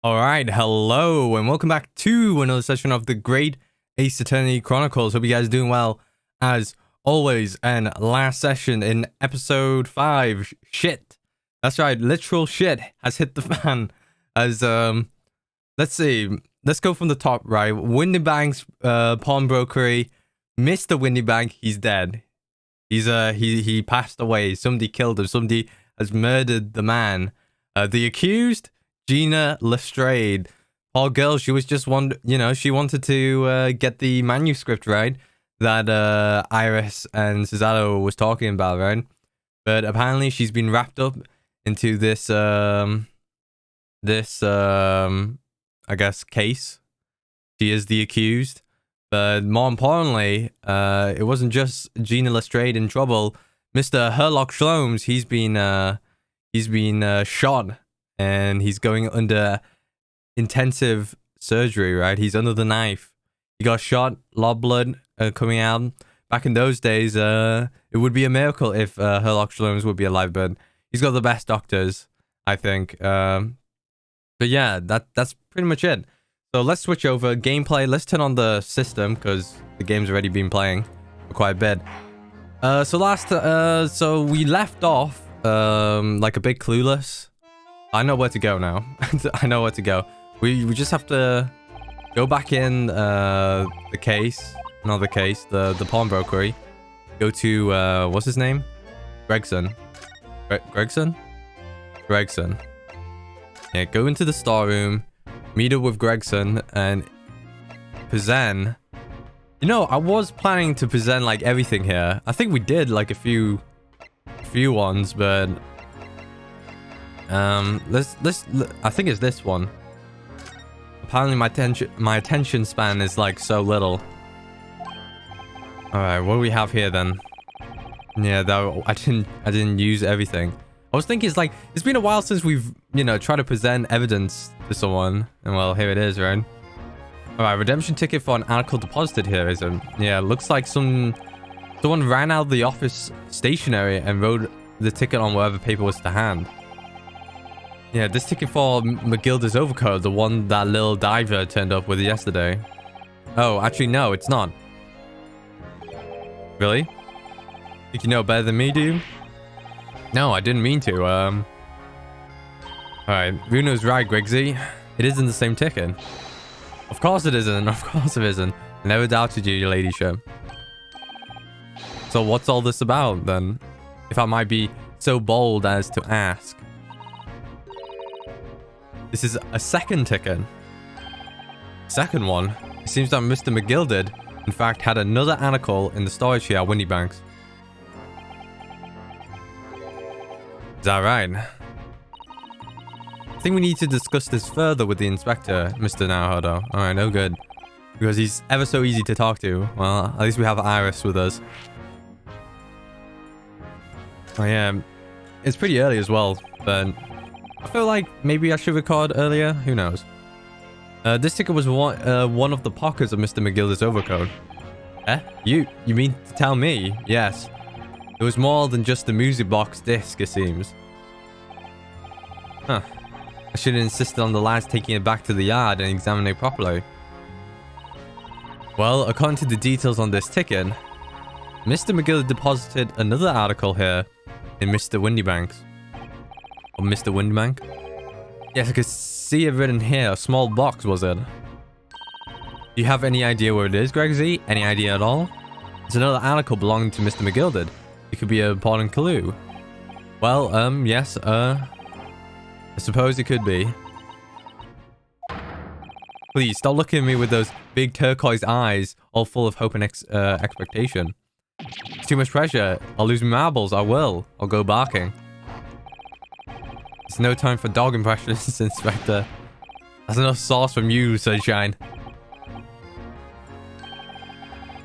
All right, hello, and welcome back to another session of the Great Ace Attorney Chronicles. Hope you guys are doing well, as always. And last session in episode 5, shit. That's right, literal shit has hit the fan. As, let's see, let's go from the top, right? Windybank's pawnbrokery, Mr. Windybank, he's dead. He passed away. Somebody killed him. Somebody has murdered the man. The accused, Gina Lestrade. Poor girl, she was just she wanted to get the manuscript right that Iris and Cesaro was talking about, right? But apparently she's been wrapped up into this I guess case. She is the accused. But more importantly, it wasn't just Gina Lestrade in trouble. Mr. Herlock Sholmes, he's been shot. And he's going under intensive surgery, right? He's under the knife. He got shot, a lot of blood coming out. Back in those days, it would be a miracle if Herlock Sholmes would be alive, but he's got the best doctors, I think. But yeah, that's pretty much it. So let's switch over. Gameplay, let's turn on the system, because the game's already been playing for quite a bit. So we left off like a big clueless. I know where to go now. I know where to go. We just have to go back in the case. Not the case. The pawnbrokery. Go to what's his name? Gregson. Gregson. Yeah. Go into the storeroom. Meet up with Gregson and present. You know, I was planning to present like everything here. I think we did like a few ones, but. I think it's this one. Apparently my attention span is like so little. Alright, what do we have here then? Yeah, though I didn't use everything. I was thinking it's been a while since we've, tried to present evidence to someone. And well, here it is, right? Alright, redemption ticket for an article deposited here, is it? Yeah, looks like someone ran out of the office stationery and wrote the ticket on whatever paper was to hand. Yeah, this ticket for McGilda's overcoat, the one that little diver turned up with yesterday. Oh, actually, no, it's not. Really? Think you know better than me, do you? No, I didn't mean to. Alright, Bruno's right, Grigsy. It isn't the same ticket. Of course it isn't. Of course it isn't. I never doubted you, your ladyship. So what's all this about, then? If I might be so bold as to ask. This is a second ticket. Second one? It seems that Mr. McGilded, in fact, had another article in the storage here at Windybank's. Is that right? I think we need to discuss this further with the inspector, Mr. Naruhodo. Alright, no good. Because he's ever so easy to talk to. Well, at least we have Iris with us. Oh yeah, it's pretty early as well, but I feel like maybe I should record earlier. Who knows? This ticket was one of the pockets of Mr. McGilda's overcoat. Eh? You mean to tell me? Yes. It was more than just the music box disc, it seems. Huh. I should have insisted on the lads taking it back to the yard and examining it properly. Well, according to the details on this ticket, Mr. McGilda deposited another article here in Mr. Windybank's. Or Mr. Windybank? Yes, I could see it written here. A small box, was it? Do you have any idea where it is, Greg Z? Any idea at all? It's another article belonging to Mr. McGilded. It could be a important clue. Well, yes, I suppose it could be. Please, stop looking at me with those big turquoise eyes, all full of hope and expectation. It's too much pressure. I'll lose my marbles. I will. I'll go barking. It's no time for dog impressions, Inspector. That's enough sauce from you, Sunshine.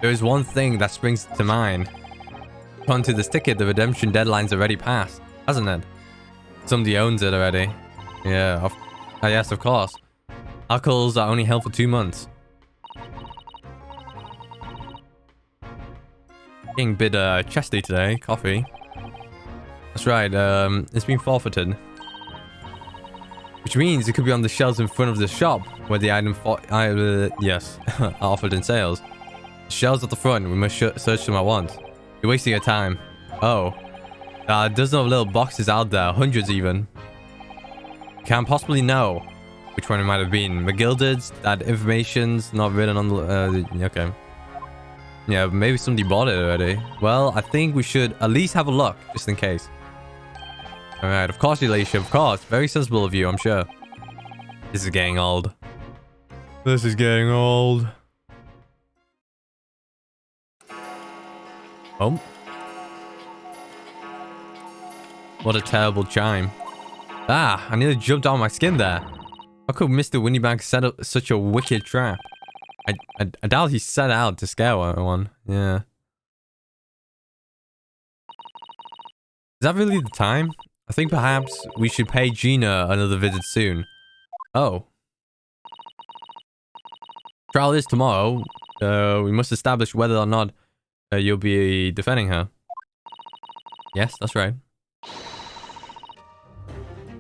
There is one thing that springs to mind. According to this ticket, the redemption deadline's already passed, hasn't it? Somebody owns it already. Yeah, yes, of course. Alcohols are only held for 2 months. Getting a bit chesty today. Coffee. That's right, it's been forfeited. Which means it could be on the shelves in front of the shop where the item yes, are offered in sales. The shelves at the front, we must search them at once. You're wasting your time. Oh. Dozens of little boxes out there, hundreds even. Can't possibly know which one it might have been. McGilded's, that information's not written on the... okay. Yeah, maybe somebody bought it already. Well, I think we should at least have a look, just in case. Alright, of course, Elisha, of course. Very sensible of you, I'm sure. This is getting old. This is getting old. Oh. What a terrible chime. Ah, I nearly jumped out of my skin there. How could Mr. Windybank set up such a wicked trap? I doubt he set out to scare one. Yeah. Is that really the time? I think perhaps we should pay Gina another visit soon. Oh. Trial is tomorrow. We must establish whether or not you'll be defending her. Yes, that's right.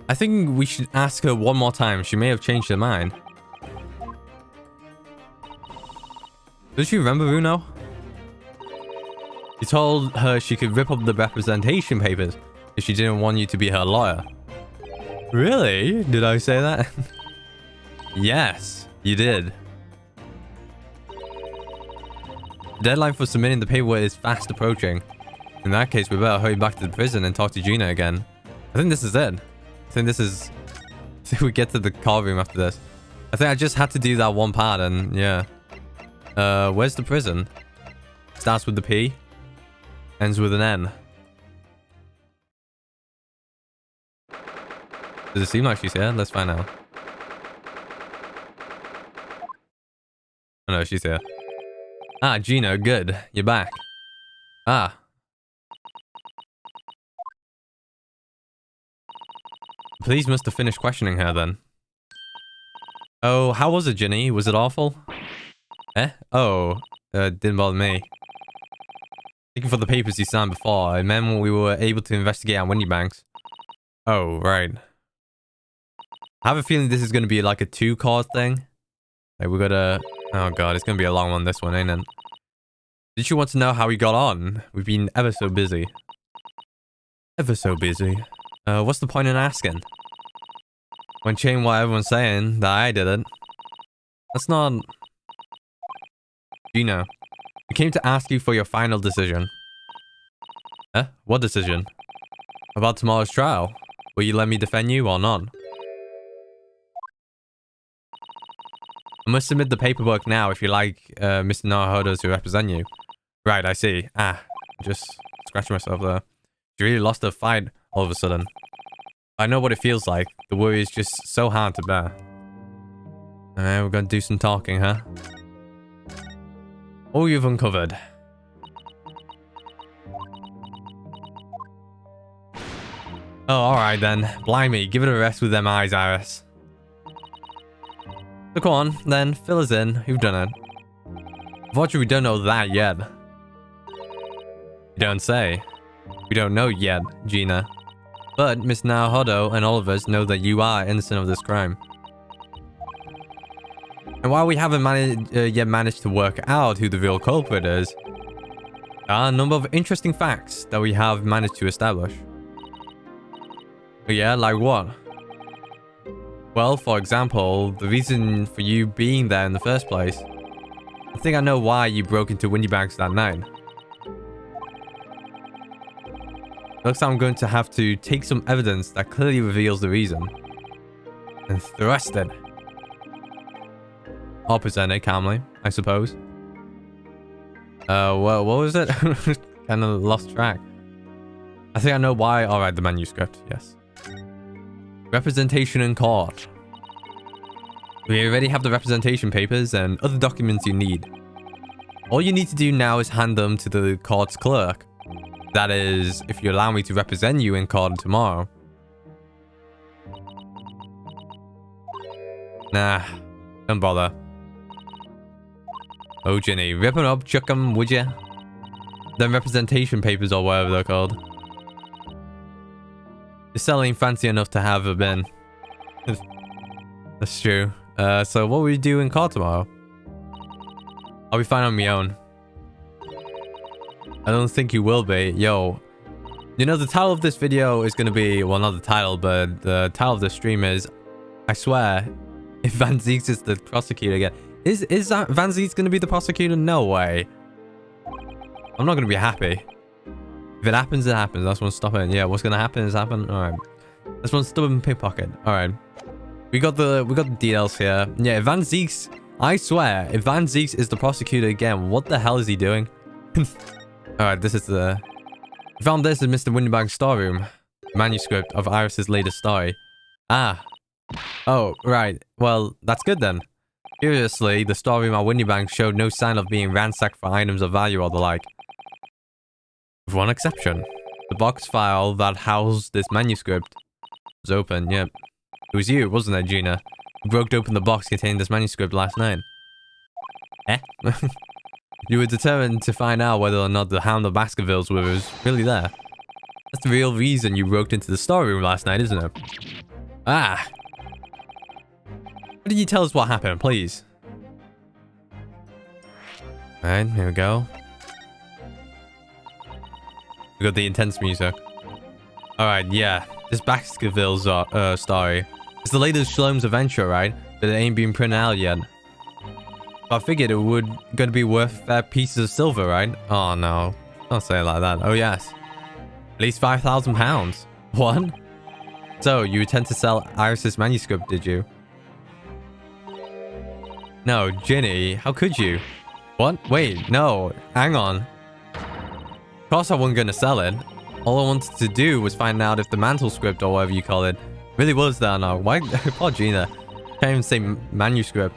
I think we should ask her one more time. She may have changed her mind. Does she remember Bruno? You told her she could rip up the representation papers if she didn't want you to be her lawyer. Really? Did I say that? Yes, you did. The deadline for submitting the paperwork is fast approaching. In that case, we better hurry back to the prison and talk to Gina again. I think this is it. I think this is... I think we get to the courtroom after this. I think I just had to do that one part and yeah. Where's the prison? Starts with the P. Ends with an N. Does it seem like she's here? Let's find out. Oh no, she's here. Ah, Gina, good. You're back. Ah. Police must have finished questioning her then. Oh, how was it, Ginny? Was it awful? Eh? Oh, didn't bother me. Thank you for the papers you signed before. It meant we were able to investigate on Windybanks. Oh, right. I have a feeling this is going to be like a 2-card thing. Like, we gotta... Oh god, it's going to be a long one, this one, ain't it? Did you want to know how we got on? We've been ever so busy. Ever so busy. What's the point in asking? When changing what everyone's saying, that I did it. That's not... Gina, we came to ask you for your final decision. Eh? What decision? About tomorrow's trial. Will you let me defend you or not? I must submit the paperwork now if you like Mr. Naruhodo to represent you. Right, I see. Ah, just scratching myself there. She really lost her fight all of a sudden. I know what it feels like. The worry is just so hard to bear. Alright, we're gonna do some talking, huh? All you've uncovered. Oh, alright then. Blimey, give it a rest with them eyes, Iris. So come on, then, fill us in. You've done it. Unfortunately, we don't know that yet. You don't say. We don't know yet, Gina. But Miss Naruhodo and all of us know that you are innocent of this crime. And while we haven't yet managed to work out who the real culprit is, there are a number of interesting facts that we have managed to establish. Yeah, like what? Well, for example, the reason for you being there in the first place. I think I know why you broke into Windybanks that night. Looks like I'm going to have to take some evidence that clearly reveals the reason. And thrust it. Or present it calmly, I suppose. Well, what was it? Kind of lost track. I think I know why. Alright, the manuscript, yes. Representation in court. We already have the representation papers and other documents you need. All you need to do now is hand them to the court's clerk. That is, if you allow me to represent you in court tomorrow. Nah, don't bother. Oh, Ginny, rip them up, chuck them, would ya? Them representation papers or whatever they're called. Your cell ain't fancy enough to have a bin. That's true. So what will we do in court tomorrow? I'll be fine on my own. I don't think you will be. Yo, you know, the title of this video is going to be, well, not the title, but the title of the stream is, I swear, if Van Zieks is the prosecutor again. Is that Van Zieks going to be the prosecutor? No way. I'm not going to be happy. If it happens, it happens. That's one stop it. Yeah, what's going to happen is happen. All right. That's one stubborn pickpocket. All right. We got the details here. Yeah, if Van Zieks, I swear, if Van Zieks is the prosecutor again, what the hell is he doing? Alright, this is the... We found this in Mr. Windybank's storeroom. Manuscript of Iris's latest story. Ah. Oh, right. Well, that's good then. Curiously, the storeroom at Windybank showed no sign of being ransacked for items of value or the like. With one exception. The box file that housed this manuscript was open, yep. It was you, wasn't it, Gina? You broke open the box containing this manuscript last night. Eh? You were determined to find out whether or not the Hound of Baskervilles was really there. That's the real reason you broke into the storeroom last night, isn't it? Ah! Why did you tell us what happened, please? Alright, here we go. We got the intense music. Alright, yeah. This Baskervilles story. It's the latest Shalom's adventure, right? But it ain't been printed out yet. I figured it would gonna be worth pieces of silver, right? Oh no. Don't say it like that. Oh yes. At least £5,000. What? So, you intend to sell Iris's manuscript, did you? No, Ginny, how could you? What? Wait, no. Hang on. Of course I wasn't gonna sell it. All I wanted to do was find out if the mantle script, or whatever you call it, really was there or not. Why? Poor Gina. Can't even say manuscript.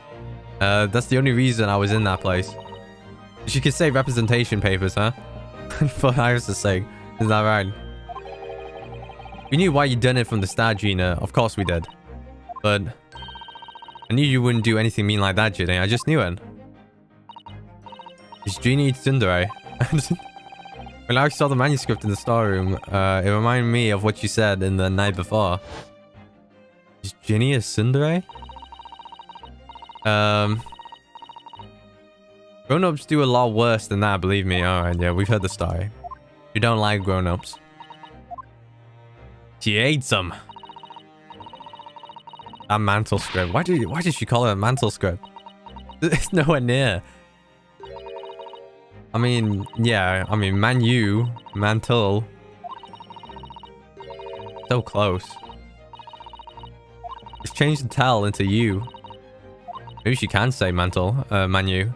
That's the only reason I was in that place. She could say representation papers, huh? For Iris' sake. Is that right? We knew why you done it from the start, Gina. Of course we did. But I knew you wouldn't do anything mean like that, Ginny. I just knew it. Is Ginny tsundere? When I saw the manuscript in the storeroom, it reminded me of what you said in the night before. Is Ginny a tsundere? Grown-ups do a lot worse than that, believe me. Alright, yeah, we've heard the story. You don't like grown-ups. She ate some. That mantle script. Why did she call it a mantle script? It's nowhere near. I mean, yeah, I mean, mantle. So close. Just change the tell into you. Maybe she can say mantle, manu.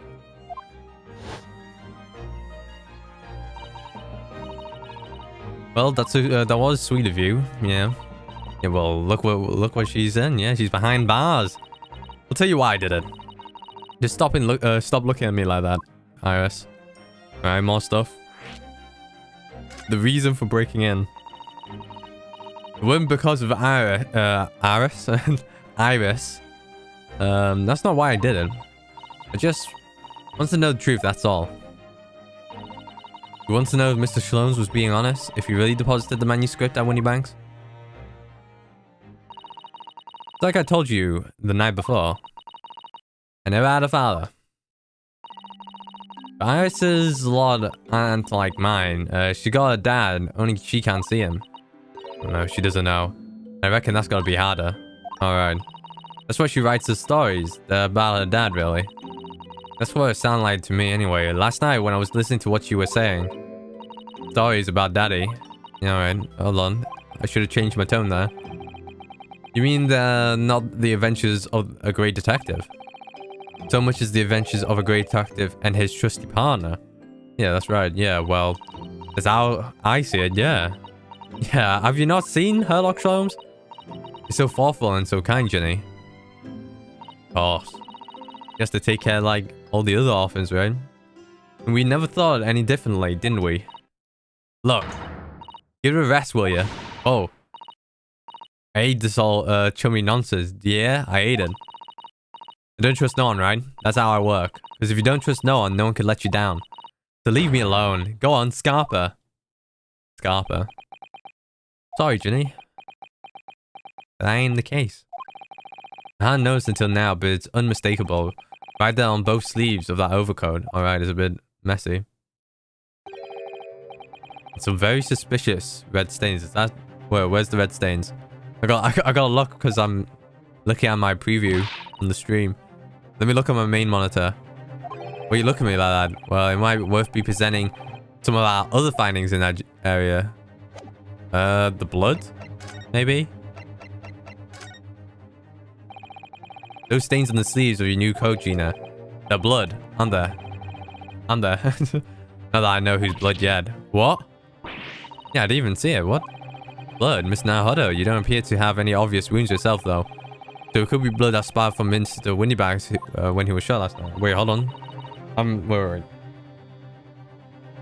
Well, that was sweet of you. Yeah. Yeah. Well, look what she's in. Yeah, she's behind bars. I'll tell you why I did it. Just stop looking at me like that, Iris. All right, more stuff. The reason for breaking in. It wasn't because of Iris. Iris. That's not why I did it. I just want to know the truth, that's all. You want to know if Mr. Shalom's was being honest? If he really deposited the manuscript at Windybanks? It's like I told you the night before. I never had a father. Iris's lot aren't like mine. She got a dad, only she can't see him. No, she doesn't know. I reckon that's gotta be harder. Alright. That's why she writes the stories. They're about her dad, really. That's what it sounded like to me anyway. Last night when I was listening to what you were saying. Stories about daddy. Alright, hold on. I should have changed my tone there. You mean they're not the adventures of a great detective? So much as the adventures of a great detective and his trusty partner. Yeah, that's right. Yeah, well, that's how I see it, yeah. Yeah, have you not seen Sherlock Holmes? He's so thoughtful and so kind, Jenny. Of course. He has to take care like all the other orphans, right? And we never thought any differently, didn't we? Look. Give it a rest, will you? Oh. I hate this all chummy nonsense. Yeah, I hate it. I don't trust no one, right? That's how I work. Because if you don't trust no one can let you down. So leave me alone. Go on, Scarpa. Scarpa. Sorry, Ginny. That ain't the case. I hadn't noticed until now, but it's unmistakable. Right there on both sleeves of that overcoat. Alright, it's a bit messy. Some very suspicious red stains. Is that... where's the red stains? I gotta look because I'm looking at my preview on the stream. Let me look at my main monitor. What are you looking at me like that? Well, it might be worth be presenting some of our other findings in that area. The blood? Maybe? Those stains on the sleeves of your new coat, Gina. They're blood. On there. On there. Now that I know whose blood you had. What? Yeah, I didn't even see it. What? Blood, Miss Naruto. You don't appear to have any obvious wounds yourself, though. So it could be blood that spattered from Mr. Windybags when he was shot last night. Wait, hold on. Wait.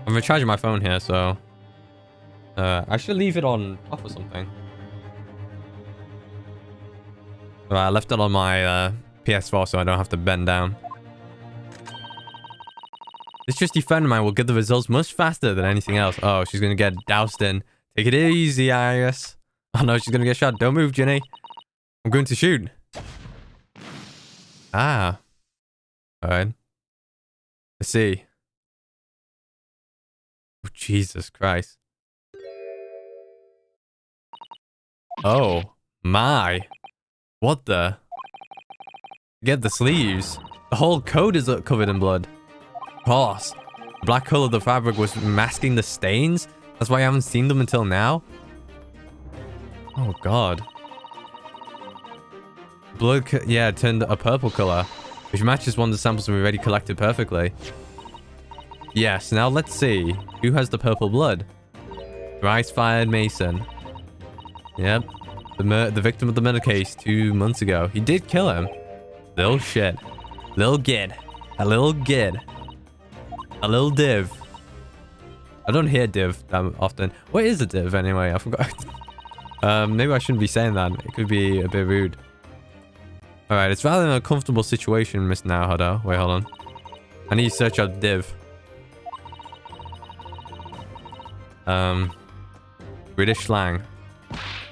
I'm recharging my phone here, so... I should leave it on off or something. Right, I left it on my PS4 so I don't have to bend down. This trusty friend of mine will get the results much faster than anything else. Oh, she's gonna get doused in. Take it easy, Iris. Oh no, she's gonna get shot. Don't move, Ginny. I'm going to shoot. Ah. Alright. Let's see. Oh, Jesus Christ. Oh, my. What the? Get the sleeves. The whole coat is covered in blood. Of course. The black color of the fabric was masking the stains? That's why I haven't seen them until now? Oh, God. Blood, yeah, turned a purple color, which matches one of the samples we already collected perfectly. Yes, now let's see. Who has the purple blood? Thrice-fired Mason. Yep. The victim of the murder case 2 months ago. He did kill him. Little shit. Little gid. A little gid. A little div. I don't hear div that often. What is a div anyway? I forgot. Maybe I shouldn't be saying that. It could be a bit rude. Alright, it's rather an uncomfortable situation, Miss Naruto. Wait, hold on. I need to search out div. British slang.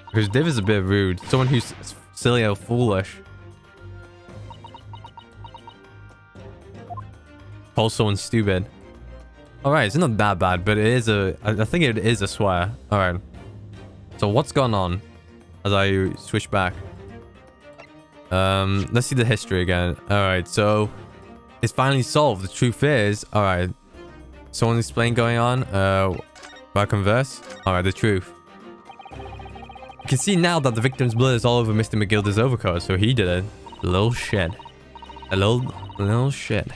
Because div is a bit rude. Someone who's silly or foolish. Call someone stupid. Alright, it's not that bad, but it is a... I think it is a swear. Alright. So what's going on as I switch back? Let's see the history again. Alright, so... It's finally solved. The truth is... Alright. Someone explain going on? By converse? Alright, the truth. You can see now that the victim's blood is all over Mr. McGilda's overcoat, so he did it. A little shit. A little shit.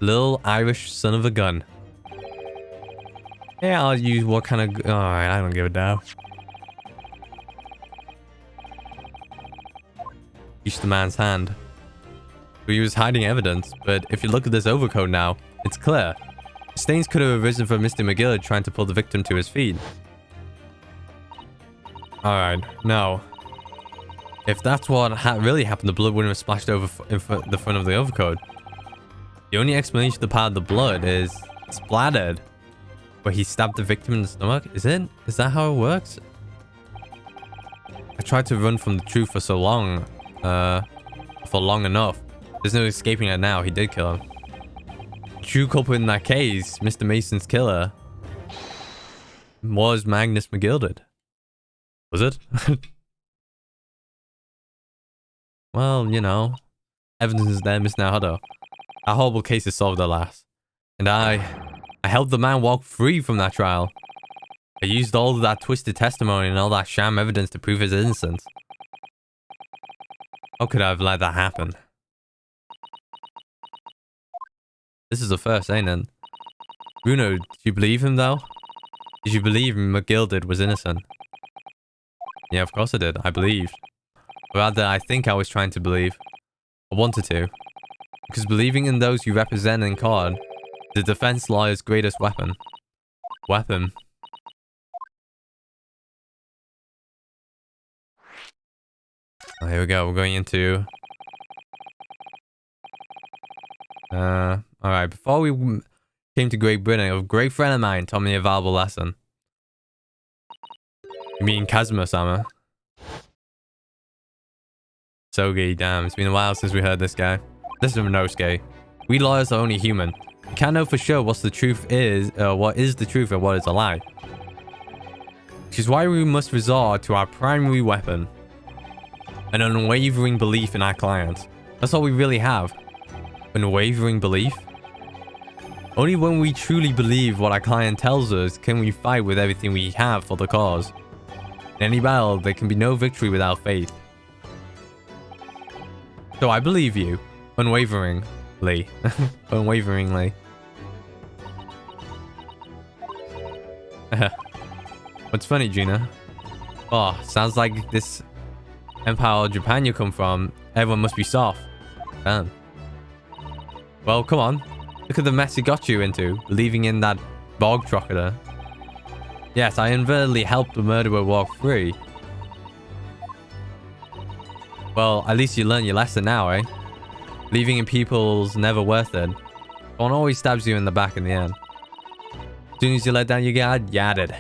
Little Irish son of a gun. Yeah, I'll use what kind of... Alright, I don't give a damn. Use the man's hand. He was hiding evidence, but if you look at this overcoat now, it's clear. Stains could have arisen from Mr. McGill trying to pull the victim to his feet. Alright, no. If that's what really happened, the blood wouldn't have splashed over the front of the overcoat. The only explanation of the part of the blood is splattered. Where he stabbed the victim in the stomach? Is it? Is that how it works? I tried to run from the truth for so long. For long enough. There's no escaping it now. He did kill him. True culprit in that case, Mr. Mason's killer, was Magnus McGilded. Was it? Well, you know. Evidence is there, Miss Naruto. That horrible case is solved at last. And I helped the man walk free from that trial. I used all of that twisted testimony and all that sham evidence to prove his innocence. How could I have let that happen? This is the first, ain't it? Bruno, did you believe him though? Did you believe McGilded was innocent? Yeah, of course I did. I believed. Or rather, I think I was trying to believe. I wanted to. Because believing in those you represent in court, the defense lawyer's greatest weapon. Weapon. Oh, here we go. We're going into... Alright, before we came to Great Britain, a great friend of mine taught me a valuable lesson. You mean Kazuma-sama? Sogi, damn, it's been a while since we heard this guy. Listen, Minosuke. We lawyers are only human. We can't know for sure what is the truth and what is a lie. Which is why we must resort to our primary weapon. An unwavering belief in our client. That's all we really have. Unwavering belief? Only when we truly believe what our client tells us can we fight with everything we have for the cause. In any battle, there can be no victory without faith. So I believe you. Unwaveringly. Unwaveringly. What's funny, Gina? Oh, sounds like this Empire of Japan you come from, everyone must be soft. Damn. Well, come on. Look at the mess it got you into, leaving in that bog crocodile. Yes, I inadvertently helped the murderer walk free. Well, at least you learned your lesson now, eh? Leaving in people's never worth it. One always stabs you in the back in the end. As soon as you let down your guard, yadded.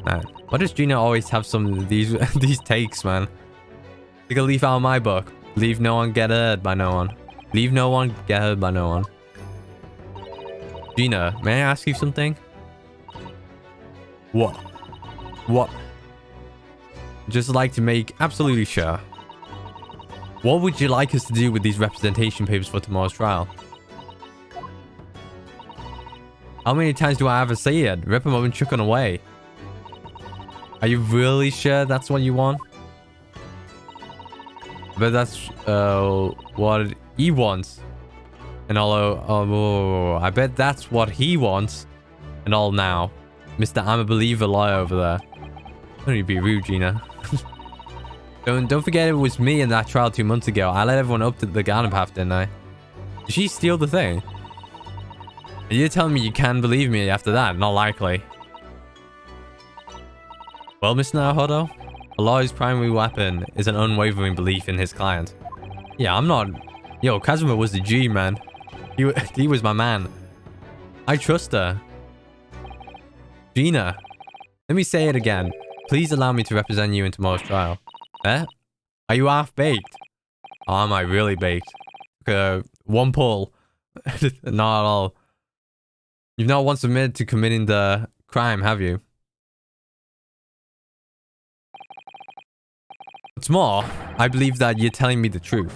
Man, why does Gina always have some of these these takes, man? Take a leaf out of my book. Leave no one get hurt by no one. Leave no one get hurt by no one. Gina, may I ask you something? What? What? Just like to make absolutely sure. What would you like us to do with these representation papers for tomorrow's trial? How many times do I have to say it? Rip them up and chuck them away. Are you really sure that's what you want? But that's what he wants. And all, I bet that's what he wants. And all now. Mr. I'm a believer lawyer over there. Don't need to be rude, Gina. Don't forget it was me in that trial 2 months ago. I let everyone up to the garden path, didn't I? Did she steal the thing? And you're telling me you can believe me after that? Not likely. Well, Mr. Naruhodo, a lawyer's primary weapon is an unwavering belief in his client. Yeah, I'm not... Yo, Kazuma was the G, man. He was my man. I trust her. Gina, let me say it again. Please allow me to represent you in tomorrow's trial. Eh? Are you half-baked? Oh, am I really baked? One pull. Not at all. You've not once admitted to committing the crime, have you? What's more, I believe that you're telling me the truth.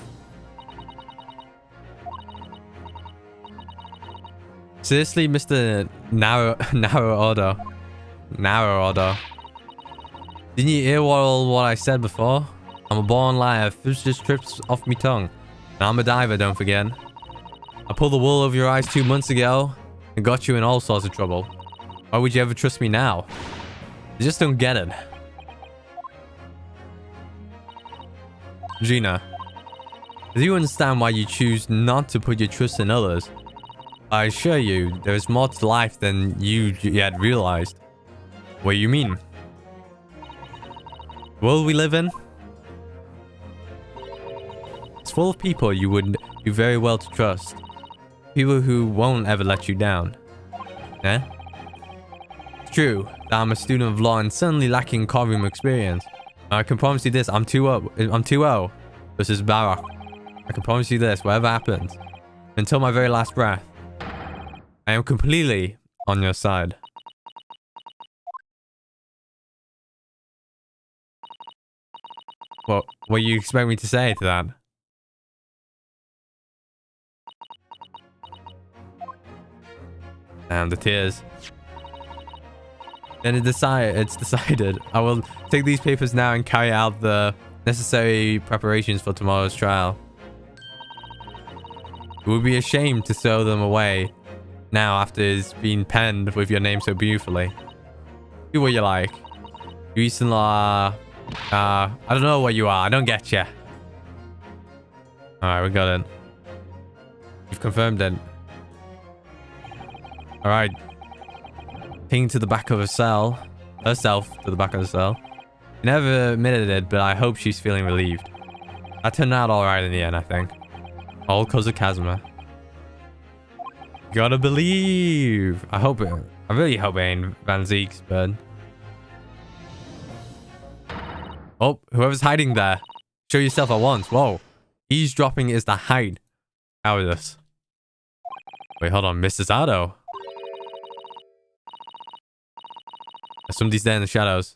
Seriously, Mr. Naruhodo. Didn't you hear what I said before? I'm a born liar. Fish just trips off me tongue. And I'm a diver, don't forget. I pulled the wool over your eyes 2 months ago and got you in all sorts of trouble. Why would you ever trust me now? I just don't get it. Gina, do you understand why you choose not to put your trust in others? I assure you, there is more to life than you yet realized. What do you mean? The world we live in? It's full of people you would do very well to trust. People who won't ever let you down. Eh? It's true that I'm a student of law and certainly lacking courtroom experience. I can promise you this, I'm 2-0 versus Barak. I can promise you this, whatever happens, until my very last breath, I am completely on your side. What do you expect me to say to that? Damn, the tears. Then it's decided. I will take these papers now and carry out the necessary preparations for tomorrow's trial. It would be a shame to throw them away now after it's been penned with your name so beautifully. Do what you like. You Eastern law... I don't know what you are. I don't get you. Alright, we got it. You've confirmed it. Alright. Taken to the back of herself to the back of the cell. She never admitted it, but I hope she's feeling relieved. That turned out alright in the end, I think. All because of Kazuma. Gotta believe. I really hope it ain't Van Zieks, but... Oh, whoever's hiding there. Show yourself at once. Whoa. Eavesdropping is the hide. How is this? Wait, hold on. Mrs. Otto. Somebody's there in the shadows.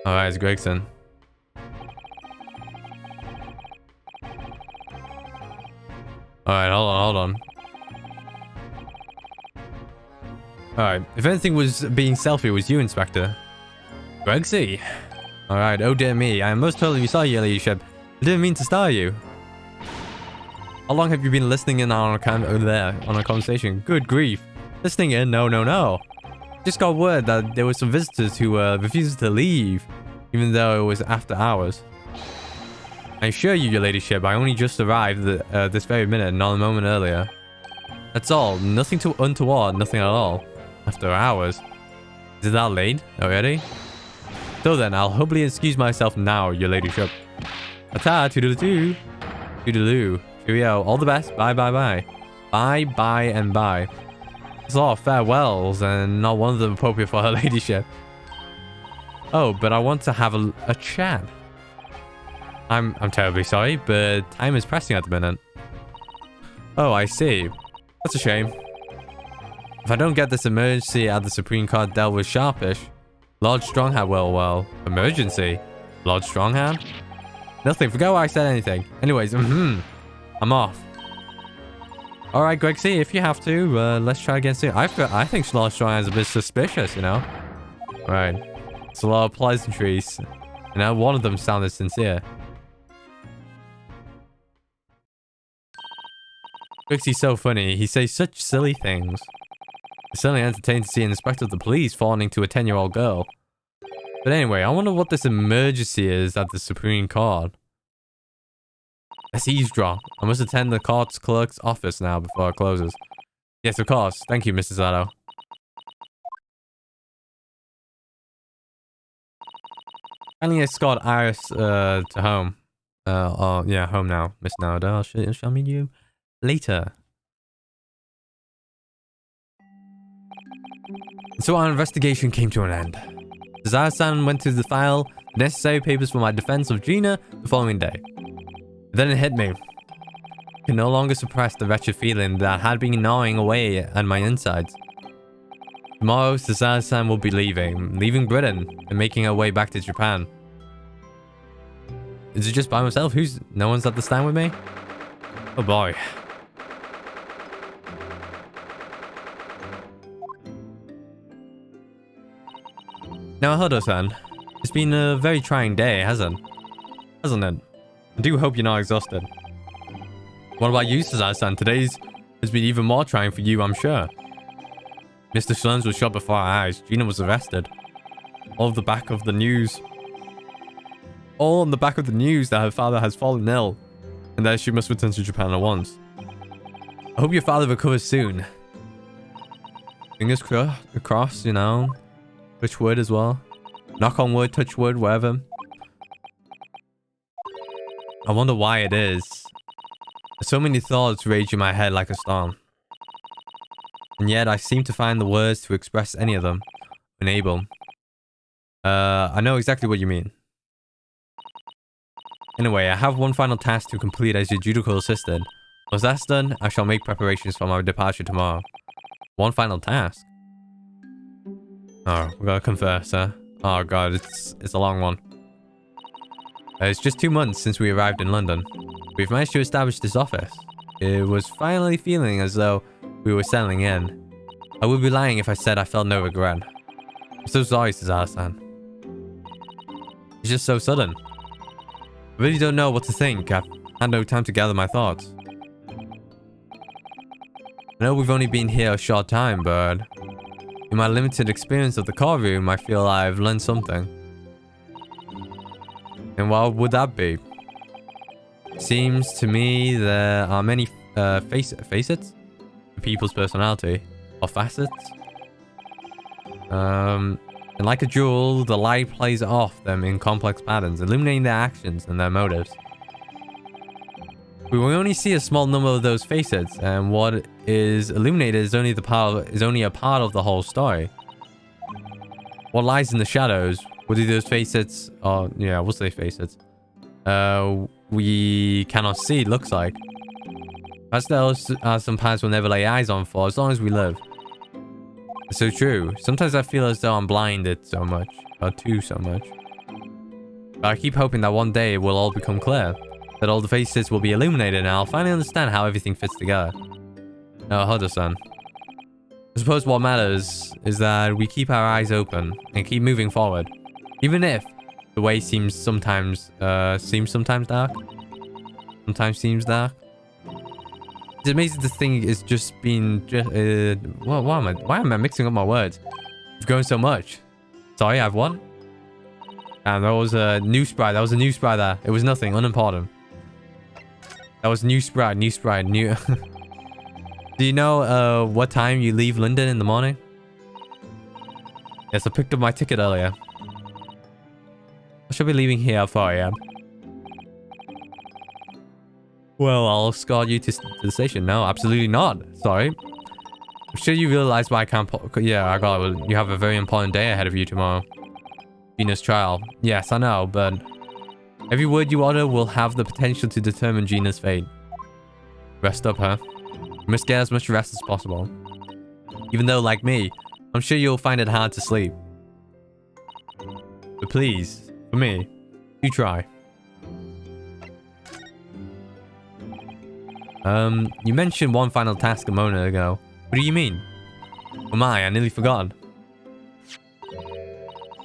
Alright, it's Gregson. Alright, hold on. Alright, if anything was being selfie, it was you, Inspector. Gregsy. Alright, oh dear me. I am most totally sorry, your ladyship. I didn't mean to star you. How long have you been listening in on a conversation? Good grief. Listening in? No. Just got word that there were some visitors who refused to leave, even though it was after hours. I assure you, your ladyship, I only just arrived this very minute, not a moment earlier. That's all. Nothing too untoward, nothing at all. After hours. Is it that late already? So then, I'll humbly excuse myself now, your ladyship. Ta-ta, toodaloo. Toodaloo. Cheerio. All the best. Bye. Bye and bye. There's a lot of farewells, and not one of them appropriate for her ladyship. Oh, but I want to have a chat. I'm terribly sorry, but time is pressing at the minute. Oh, I see. That's a shame. If I don't get this emergency at the Supreme Court dealt with sharpish, Lord Stronghand, well, emergency? Lord Stronghand? Nothing, forget why I said anything. Anyways, I'm off. Alright, Gregsy, if you have to, let's try again soon. I think Lord Stronghand is a bit suspicious, you know? Alright. It's a lot of pleasantries. You know, one of them sounded sincere. Grigsy's so funny. He says such silly things. It's certainly entertaining to see an inspector of the police fawning to a 10-year-old girl. But anyway, I wonder what this emergency is at the Supreme Court. Let's eavesdrop. I must attend the court's clerk's office now before it closes. Yes, of course. Thank you, Mrs. Otto. Finally escort Iris to home. Yeah, home now, Miss Nardo. Shall meet you later. So our investigation came to an end. Zaza-san went to file the necessary papers for my defense of Gina the following day. Then it hit me. I could no longer suppress the wretched feeling that had been gnawing away at my insides. Tomorrow, Zaza-san will be leaving Britain and making her way back to Japan. Is it just by myself? No one's at the stand with me? Oh boy. Now, Hodo-san, it's been a very trying day, hasn't it? I do hope you're not exhausted. What about you, Zaza-san? Today's has been even more trying for you, I'm sure. Mr. Slums was shot before our eyes. Gina was arrested. All on the back of the news that her father has fallen ill and that she must return to Japan at once. I hope your father recovers soon. Fingers crossed, you know. Touch wood as well. Knock on wood, touch wood, whatever. I wonder why it is. So many thoughts rage in my head like a storm. And yet I seem to find the words to express any of them. Unable. I know exactly what you mean. Anyway, I have one final task to complete as your judicial assistant. Once that's done, I shall make preparations for my departure tomorrow. One final task? Oh, we gotta converse, huh? Oh god, it's a long one. It's just 2 months since we arrived in London. We've managed to establish this office. It was finally feeling as though we were settling in. I would be lying if I said I felt no regret. I'm so sorry, Zaza-san. It's just so sudden. I really don't know what to think. I've had no time to gather my thoughts. I know we've only been here a short time, but in my limited experience of the courtroom, I feel I've learned something. And what would that be? Seems to me there are many facets to people's personality, or facets. And like a jewel, the light plays off them in complex patterns, illuminating their actions and their motives. We will only see a small number of those facets, and what is illuminated is only a part of the whole story. What lies in the shadows, what do those facets, yeah, we'll say facets, we cannot see, it looks like. As those are some paths we'll never lay eyes on for as long as we live. It's so true. Sometimes I feel as though I'm blinded so much, or too so much. But I keep hoping that one day it will all become clear. That all the faces will be illuminated and I'll finally understand how everything fits together. No, Hudson. I suppose what matters is that we keep our eyes open and keep moving forward. Even if the way seems sometimes dark. Sometimes seems dark. It's amazing this thing is just been why am I mixing up my words? It's grown so much. Sorry, I've won. And that was a new sprite. That was a new sprite there. It was nothing, unimportant. That was new sprite. Do you know what time you leave London in the morning? Yes, I picked up my ticket earlier. I should be leaving here at 4 AM. Well, I'll escort you to the station. No, absolutely not. Sorry. I'm sure you realize why I can't... Yeah, I got it. You have a very important day ahead of you tomorrow. Gina's trial. Yes, I know, but... Every word you utter will have the potential to determine Gina's fate. Rest up, huh? You must get as much rest as possible. Even though, like me, I'm sure you'll find it hard to sleep. But please, for me, do try. You mentioned one final task a moment ago. What do you mean? Oh my, I nearly forgot.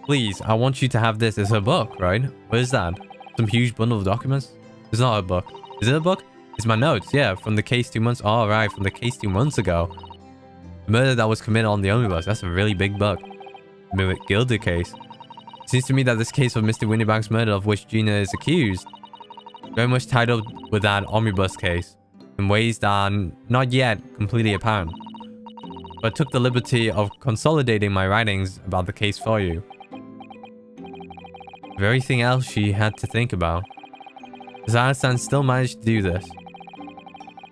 Please, I want you to have this. It's a book, right? What is that? Some huge bundle of documents? It's not a book. Is it a book? It's my notes, yeah, from the case 2 months. Oh, right, from the case 2 months ago. The murder that was committed on the omnibus. That's a really big book. The Gilder case. It seems to me that this case of Mr. Windybank's murder, of which Gina is accused, very much tied up with that omnibus case in ways that are not yet completely apparent. But I took the liberty of consolidating my writings about the case for you. For everything else she had to think about. Zara-san still managed to do this.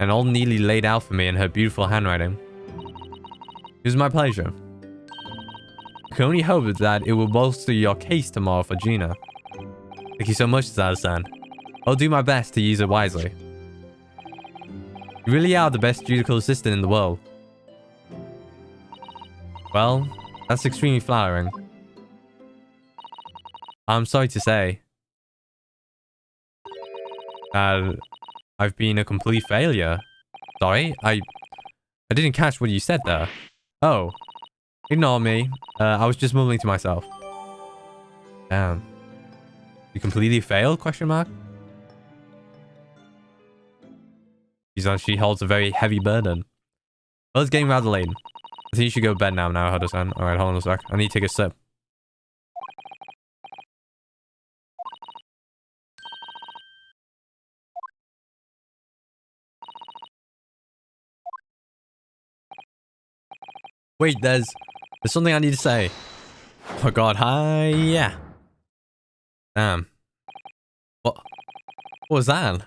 And all neatly laid out for me in her beautiful handwriting. It was my pleasure. I can only hope that it will bolster your case tomorrow for Gina. Thank you so much, Zara-san. I'll do my best to use it wisely. You really are the best judicial assistant in the world. Well, that's extremely flattering. I'm sorry to say that I've been a complete failure. Sorry, I didn't catch what you said there. Oh, ignore me. I was just mumbling to myself. Damn. You completely failed? Question mark. She holds a very heavy burden. Well, it's getting rather late. I think you should go to bed now, Hudson. Alright, hold on a sec. I need to take a sip. Wait, there's something I need to say. Oh god, hi, yeah. Damn. What was that?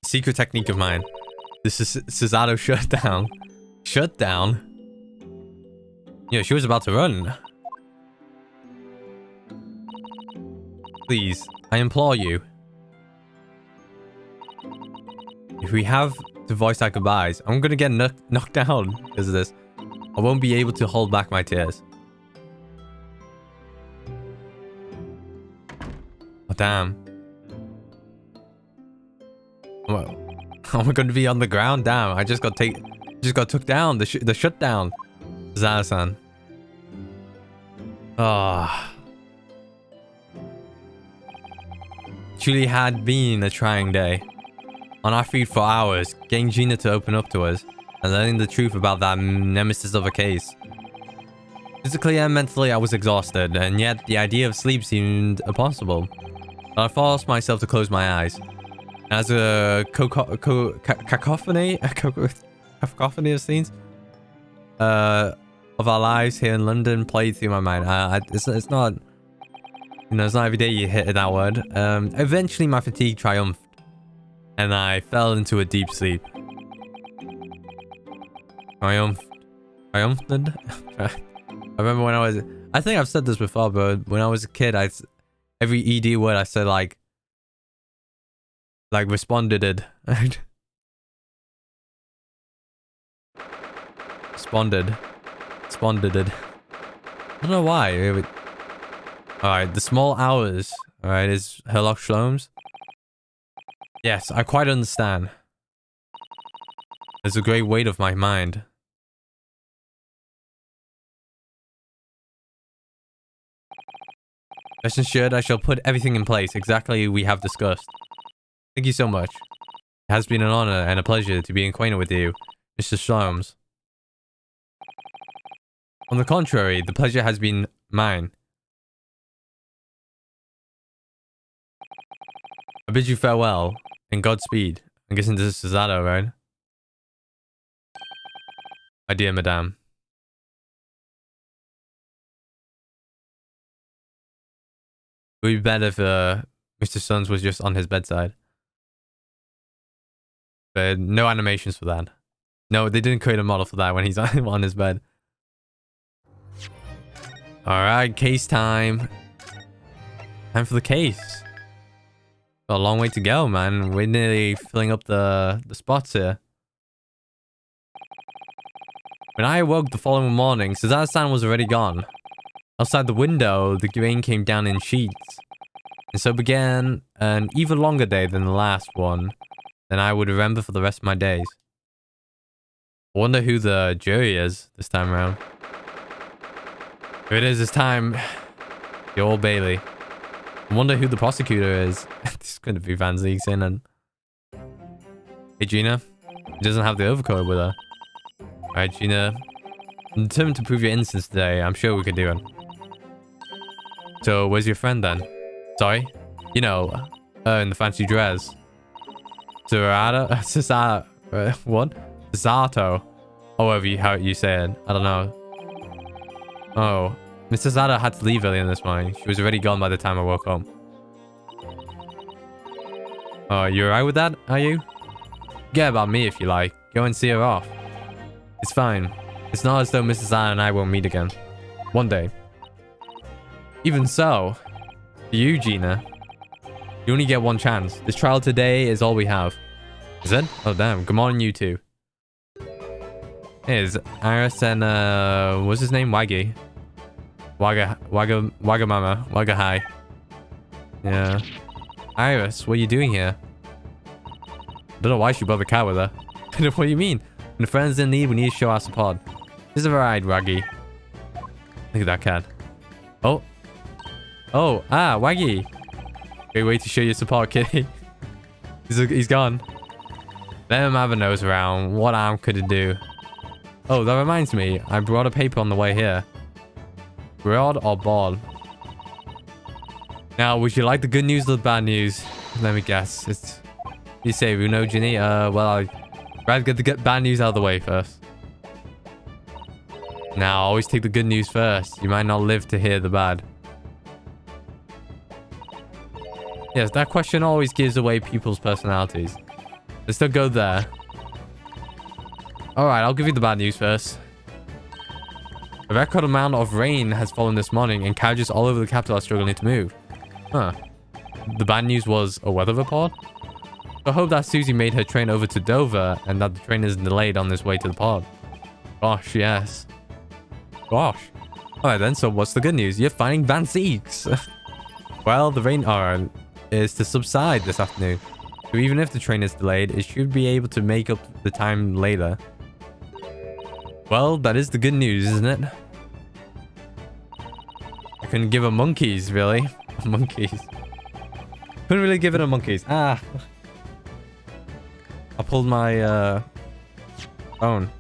Secret technique of mine. This is Cesaro shutdown. Shutdown? Yeah, she was about to run. Please, I implore you. If we have to voice our goodbyes, I'm gonna get knocked down because of this. I won't be able to hold back my tears. Oh, damn. Well, am I going to be on the ground? Damn, I just got took down. The shutdown. Zara-san. Ah. Truly had been a trying day. On our feet for hours, getting Gina to open up to us, and learning the truth about that nemesis of a case. Physically and mentally, I was exhausted, and yet the idea of sleep seemed impossible. But I forced myself to close my eyes. As a cacophony of scenes of our lives here in London played through my mind. It's not, you know, it's not every day you hit that word. Eventually, my fatigue triumphed, and I fell into a deep sleep. Triumphed. I remember when I think I've said this before, but when I was a kid, every ED word I said like responded it. Responded it. I don't know why. Alright, the small hours. Alright, is Herlock Sholmes? Yes, I quite understand. There's a great weight of my mind. Rest assured, I shall put everything in place exactly we have discussed. Thank you so much. It has been an honor and a pleasure to be acquainted with you, Mr. Sholmes. On the contrary, the pleasure has been mine. I bid you farewell, and Godspeed. I'm guessing this is Zato, right? My dear madame. It would be better if Mr. Sons was just on his bedside. But no animations for that. No, they didn't create a model for that when he's on his bed. Alright, case time. Time for the case. Got a long way to go, man. We're nearly filling up the spots here. When I awoke the following morning, Cesar-san was already gone. Outside the window, the rain came down in sheets. And so began an even longer day than the last one, than I would remember for the rest of my days. I wonder who the jury is this time around. If it is this time, the Old Bailey. I wonder who the prosecutor is. This couldn't be Van Zieks in and... Hey Gina. She doesn't have the overcoat with her. Alright Gina. I'm determined to prove your innocence today. I'm sure we could do it. So, where's your friend then? Sorry? You know, in the fancy dress. Cesar... what? Zato. However how you say it. I don't know. Oh. Mr. Zada had to leave earlier this morning. She was already gone by the time I woke home. Oh, you alright with that, are you? Forget about me if you like. Go and see her off. It's fine. It's not as though Mrs. Zada and I won't meet again. One day. Even so, for you, Gina, you only get one chance. This trial today is all we have. Is it? Oh, damn. Good morning, you two. Here's Iris and, what's his name? Waggy. Wagamama. Wagahai. Yeah. Iris, what are you doing here? Don't know why she brought the cat with her. What do you mean? When a friend's in need, we need to show our support. This is a ride, Waggy. Look at that cat. Oh. Oh, Waggy. Great way to show your support, kitty. He's gone. Let him have a nose around. What arm could it do? Oh, that reminds me. I brought a paper on the way here. Broad or bald? Now, would you like the good news or the bad news? Let me guess. It's... You say, Runo, Ginny? Well, I'd rather get the bad news out of the way first. Now, always take the good news first. You might not live to hear the bad. Yes, that question always gives away people's personalities. Let's still go there. Alright, I'll give you the bad news first. A record amount of rain has fallen this morning and carriages all over the capital are struggling to move. Huh. The bad news was a weather report? So I hope that Susie made her train over to Dover and that the train isn't delayed on this way to the pod. Gosh, yes. Gosh. Alright then, so what's the good news? You're finding Van Zieks. Well, the rain is to subside this afternoon. So even if the train is delayed, it should be able to make up the time later. Well, that is the good news, isn't it? I couldn't give a monkeys, really. Monkeys. Couldn't really give it a monkeys. I pulled my phone.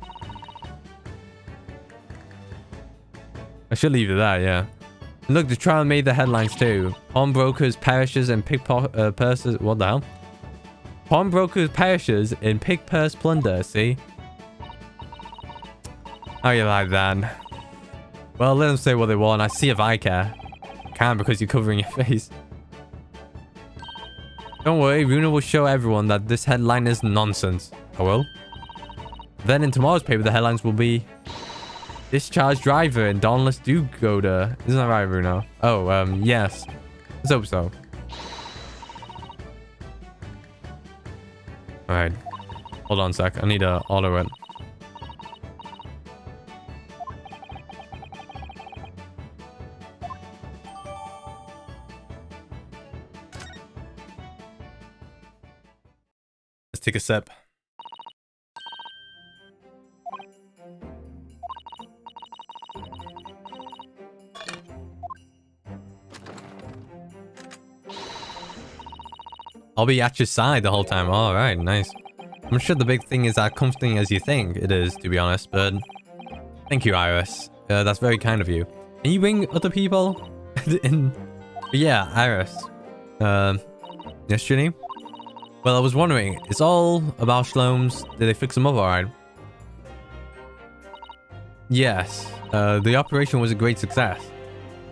I should leave it there, yeah. Look, the trial made the headlines too. Pawnbrokers, perishes, and purses. What the hell? Pawnbrokers, perishes in pig purse plunder, see? How you like that? Well, let them say what they want. I see if I care. I can't because you're covering your face. Don't worry, Runa will show everyone that this headline is nonsense. I will. Then in tomorrow's paper, the headlines will be discharged driver in dawnless do-gooder. Isn't that right, Runa? Oh, yes. Let's hope so. Alright. Hold on a sec. I need to auto it. Let's take a sip. I'll be at your side the whole time. All right, nice. I'm sure the big thing is as comforting as you think it is, to be honest, but thank you, Iris. That's very kind of you. Can you bring other people? Yeah, Iris. Yes, Ginny? Well, I was wondering, it's all about Shlomes. Did they fix them up all right? Yes, the operation was a great success,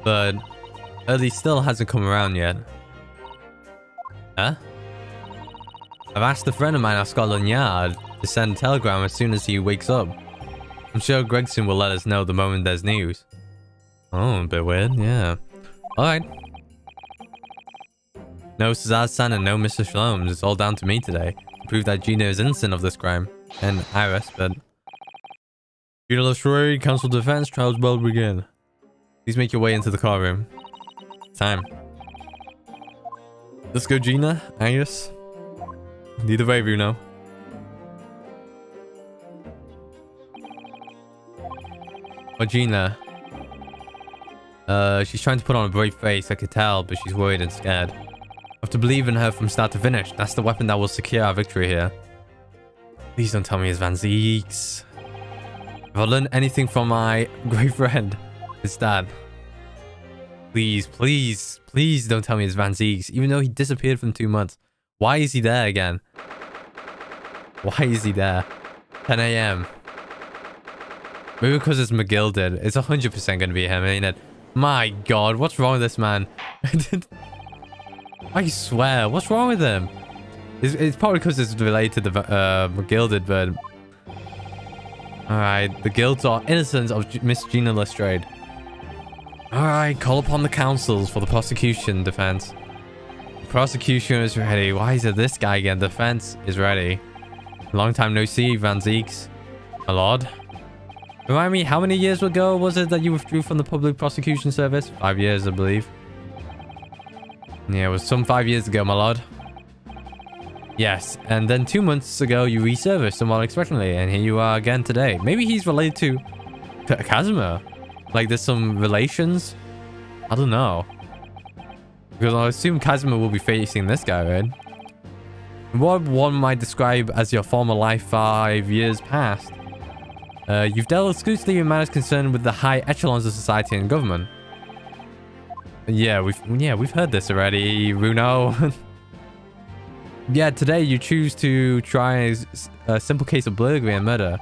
but Early still hasn't come around yet. Huh? I've asked a friend of mine at Scotland Yard to send a telegram as soon as he wakes up. I'm sure Gregson will let us know the moment there's news. Oh, a bit weird, yeah. Alright. No Cesar-san and no Mr. Shlomes. It's all down to me today to prove that Gina is innocent of this crime. And Iris, but... Gina Lestrade, Council of Defense, trials will begin. Please make your way into the courtroom. Time. Let's go, Gina. Iris. Neither way, Bruno. Oh, Gina. She's trying to put on a brave face, I could tell, but she's worried and scared. I have to believe in her from start to finish. That's the weapon that will secure our victory here. Please don't tell me it's Van Zieks. If I learned anything from my great friend, it's that. Please, please, please don't tell me it's Van Zieks, even though he disappeared from 2 months. Why is he there again? Why is he there? 10 a.m. Maybe because it's McGilded. It's 100% going to be him, ain't it? My god, what's wrong with this man? I swear, what's wrong with him? It's probably because it's related to the McGilded, but... Alright, the guilds are innocent of Miss Gina Lestrade. Alright, call upon the councils for the prosecution defense. The prosecution is ready. Why is it this guy again? Defense is ready. Long time no see, Van Zieks. My lord. Remind me, how many years ago was it that you withdrew from the public prosecution service? 5 years, I believe. Yeah, it was some 5 years ago, my lord. Yes, and then 2 months ago you resurfaced somewhat unexpectedly, and here you are again today. Maybe he's related to Casimir. Like there's some relations? I don't know. Because I assume Casimir will be facing this guy, right? What one might describe as your former life 5 years past. You've dealt exclusively in matters concerned with the high echelons of society and government. Yeah, we've heard this already, Runo. Yeah, today you choose to try a simple case of burglary and murder.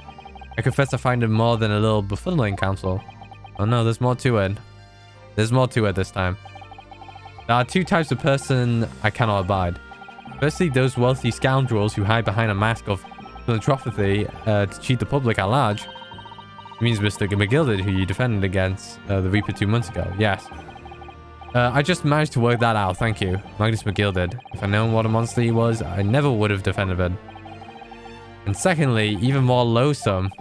I confess I find it more than a little befuddling, counsel. Oh no, there's more to it. There's more to it this time. There are two types of person I cannot abide. Firstly, those wealthy scoundrels who hide behind a mask of philanthropy to cheat the public at large. It means Mr. McGilded, who you defended against the Reaper 2 months ago. Yes. I just managed to work that out, thank you. Magnus McGilded. If I'd known what a monster he was, I never would have defended him. And secondly, even more loathsome,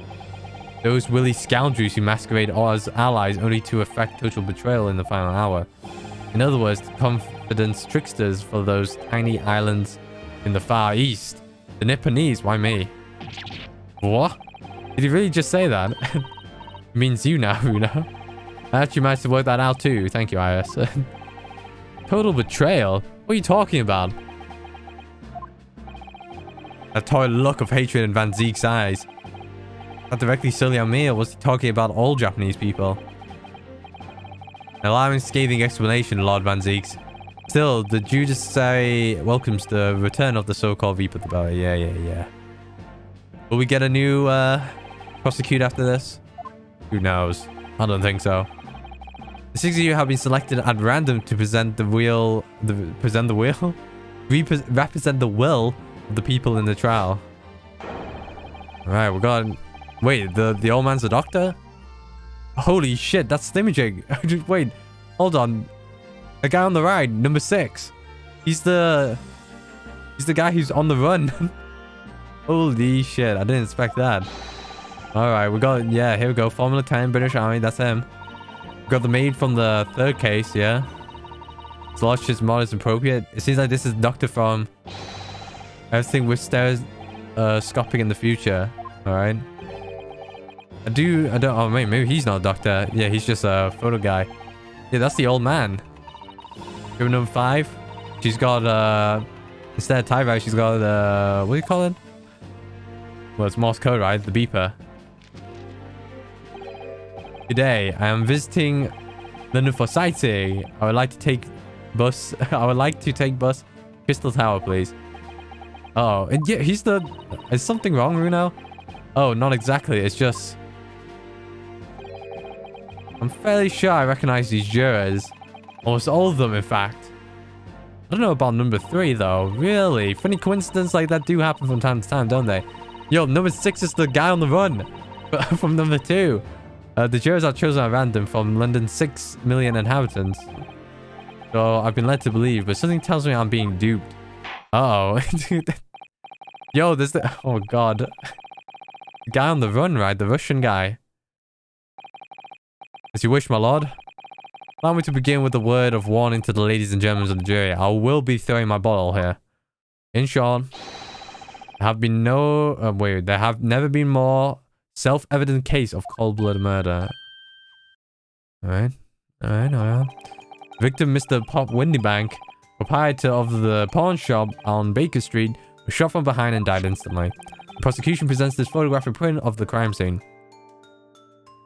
those willy scoundrels who masquerade as allies only to effect total betrayal in the final hour. In other words, confidence tricksters for those tiny islands in the Far East. The Nipponese, why me? What? Did he really just say that? It means you now, Runa. I actually managed to work that out too. Thank you, Iris. Total betrayal? What are you talking about? That torrid look of hatred in Van Zieks' eyes. Not directly solely on me, or was he talking about all Japanese people? Allowing scathing explanation, Lord Van Zieks. Still, the judiciary welcomes the return of the so-called Reaper the Belly. Yeah. Will we get a new prosecutor after this? Who knows? I don't think so. The 6 of you have been selected at random to present the wheel. represent the will of the people in the trial. Alright, we got... Wait, the old man's a doctor? Holy shit, that's imaging. Wait, hold on. The guy on the right, number 6. He's the guy who's on the run. Holy shit, I didn't expect that. Alright, we got... Yeah, here we go. Formula 10, British Army, that's him. We got the maid from the 3rd case, yeah. His mod is appropriate. It seems like this is Doctor from everything with stereoscopic in the future. Alright. I don't... Oh, maybe he's not a doctor. Yeah, he's just a photo guy. Yeah, that's the old man. Here, number 5. She's got, instead of tie wrap, she's got, what do you call it? Well, it's Morse code, right? The beeper. Today, I am visiting London for sightseeing. I would like to take bus Crystal Tower, please. Oh, and yeah, is something wrong, Runo? Oh, not exactly. It's just... I'm fairly sure I recognize these jurors. Almost all of them, in fact. I don't know about number 3, though. Really? Funny coincidences like that do happen from time to time, don't they? Yo, number 6 is the guy on the run. From number 2. The jurors are chosen at random from London's 6 million inhabitants. So I've been led to believe, but something tells me I'm being duped. Uh-oh. Yo, there's the... Oh, God. The guy on the run, right? The Russian guy. As you wish, my lord. Allow me to begin with a word of warning to the ladies and gentlemen of the jury. I will be throwing my bottle here. In short, there have never been more self-evident case of cold-blooded murder. Alright. Victim, Mr. Pop Windybank, proprietor of the pawn shop on Baker Street, was shot from behind and died instantly. The prosecution presents this photographic print of the crime scene.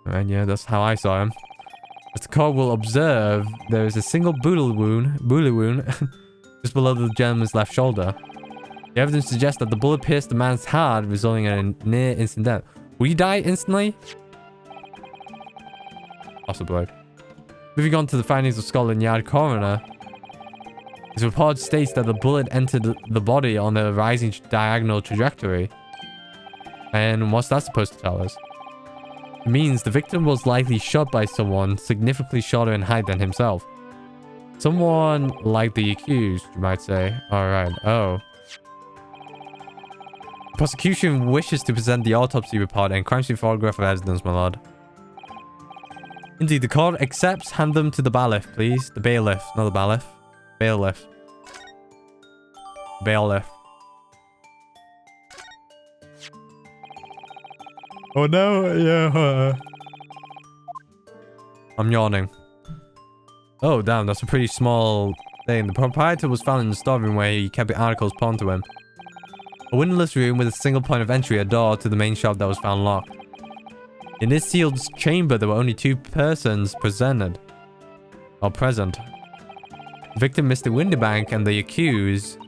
Alright, yeah, that's how I saw him. As the court will observe, there is a single bullet wound just below the gentleman's left shoulder. The evidence suggests that the bullet pierced the man's heart, resulting in a near instant death. Will he die instantly? Possibly. Moving on to the findings of Scotland Yard Coroner. His report states that the bullet entered the body on a rising diagonal trajectory. And what's that supposed to tell us? It means the victim was likely shot by someone significantly shorter in height than himself. Someone like the accused, you might say. Alright, oh. The prosecution wishes to present the autopsy report and crime scene photograph of evidence, my lord. Indeed, the court accepts. Hand them to the bailiff, please. The bailiff, not the bailiff. Bailiff. Bailiff. Oh no, yeah. I'm yawning. Oh, damn, that's a pretty small thing. The proprietor was found in the storeroom where he kept the articles pawned to him. A windowless room with a single point of entry, a door to the main shop that was found locked. In this sealed chamber, there were only 2 persons present. The victim, Mr. Windybank, and the accused.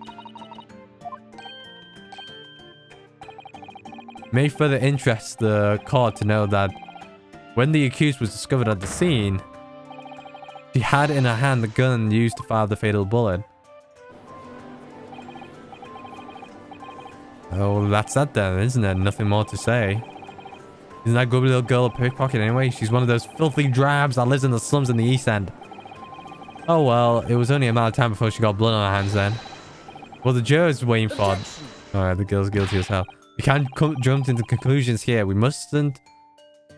May further interest the court to know that when the accused was discovered at the scene, she had in her hand the gun used to fire the fatal bullet. Oh, that's that then, isn't there? Nothing more to say. Isn't that good little girl a pickpocket anyway? She's one of those filthy drabs that lives in the slums in the East End. Oh well, it was only a matter of time before she got blood on her hands then. Well, the jurors waiting for... Alright, the girl's guilty as hell. We can't jump into conclusions here. We mustn't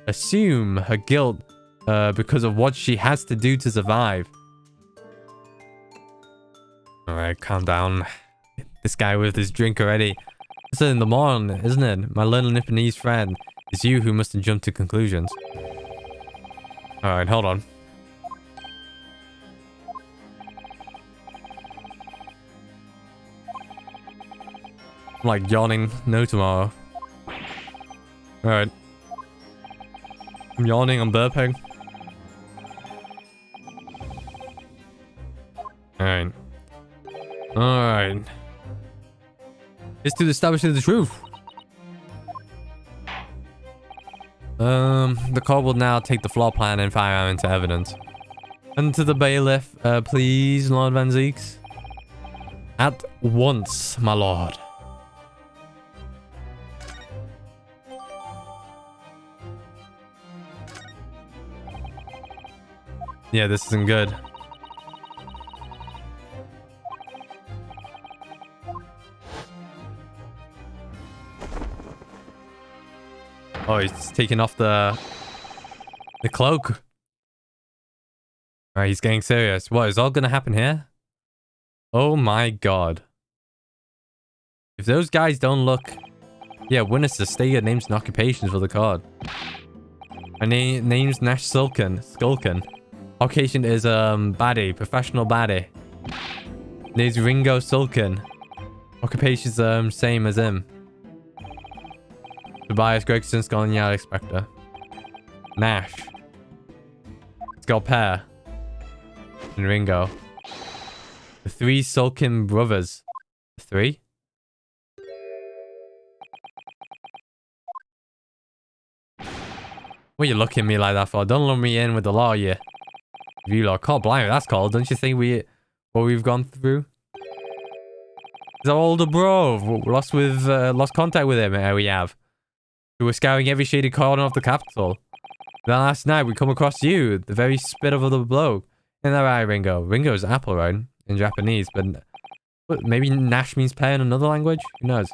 assume her guilt because of what she has to do to survive. Alright, calm down. This guy with his drink already. It's in the morning, isn't it? My little Nipponese friend. It's you who mustn't jump to conclusions. Alright, hold on. I'm like yawning no tomorrow. Alright. I'm yawning, I'm burping. Alright. Alright. It's to establish the truth. The court will now take the floor plan and firearm into evidence. And to the bailiff, please, Lord Van Zieks. At once, my lord. Yeah, this isn't good. Oh, he's taking off the cloak. All right, he's getting serious. What, is all gonna happen here? Oh my god. If those guys don't look... Yeah, witnesses, state your names and occupations for the card. My name's Nash Skulkin. Occupation is baddie, professional baddie. Name's Ringo Skulkin. Occupation's same as him. Tobias Gregson, Scotland Yard Inspector. Nash. It's got Pear. And Ringo. The 3 Skulkin brothers. 3? What are you looking at me like that for? Don't lump me in with the law, you. You lot. God blimey, that's cold. Don't you think what we've gone through? He's our older bro. Lost contact with him. We have. We were scouring every shady corner of the capital. Then last night we come across you, the very spit of the bloke. Isn't that right, Ringo? Ringo's apple, right? In Japanese, but maybe Nash means pear in another language? Who knows?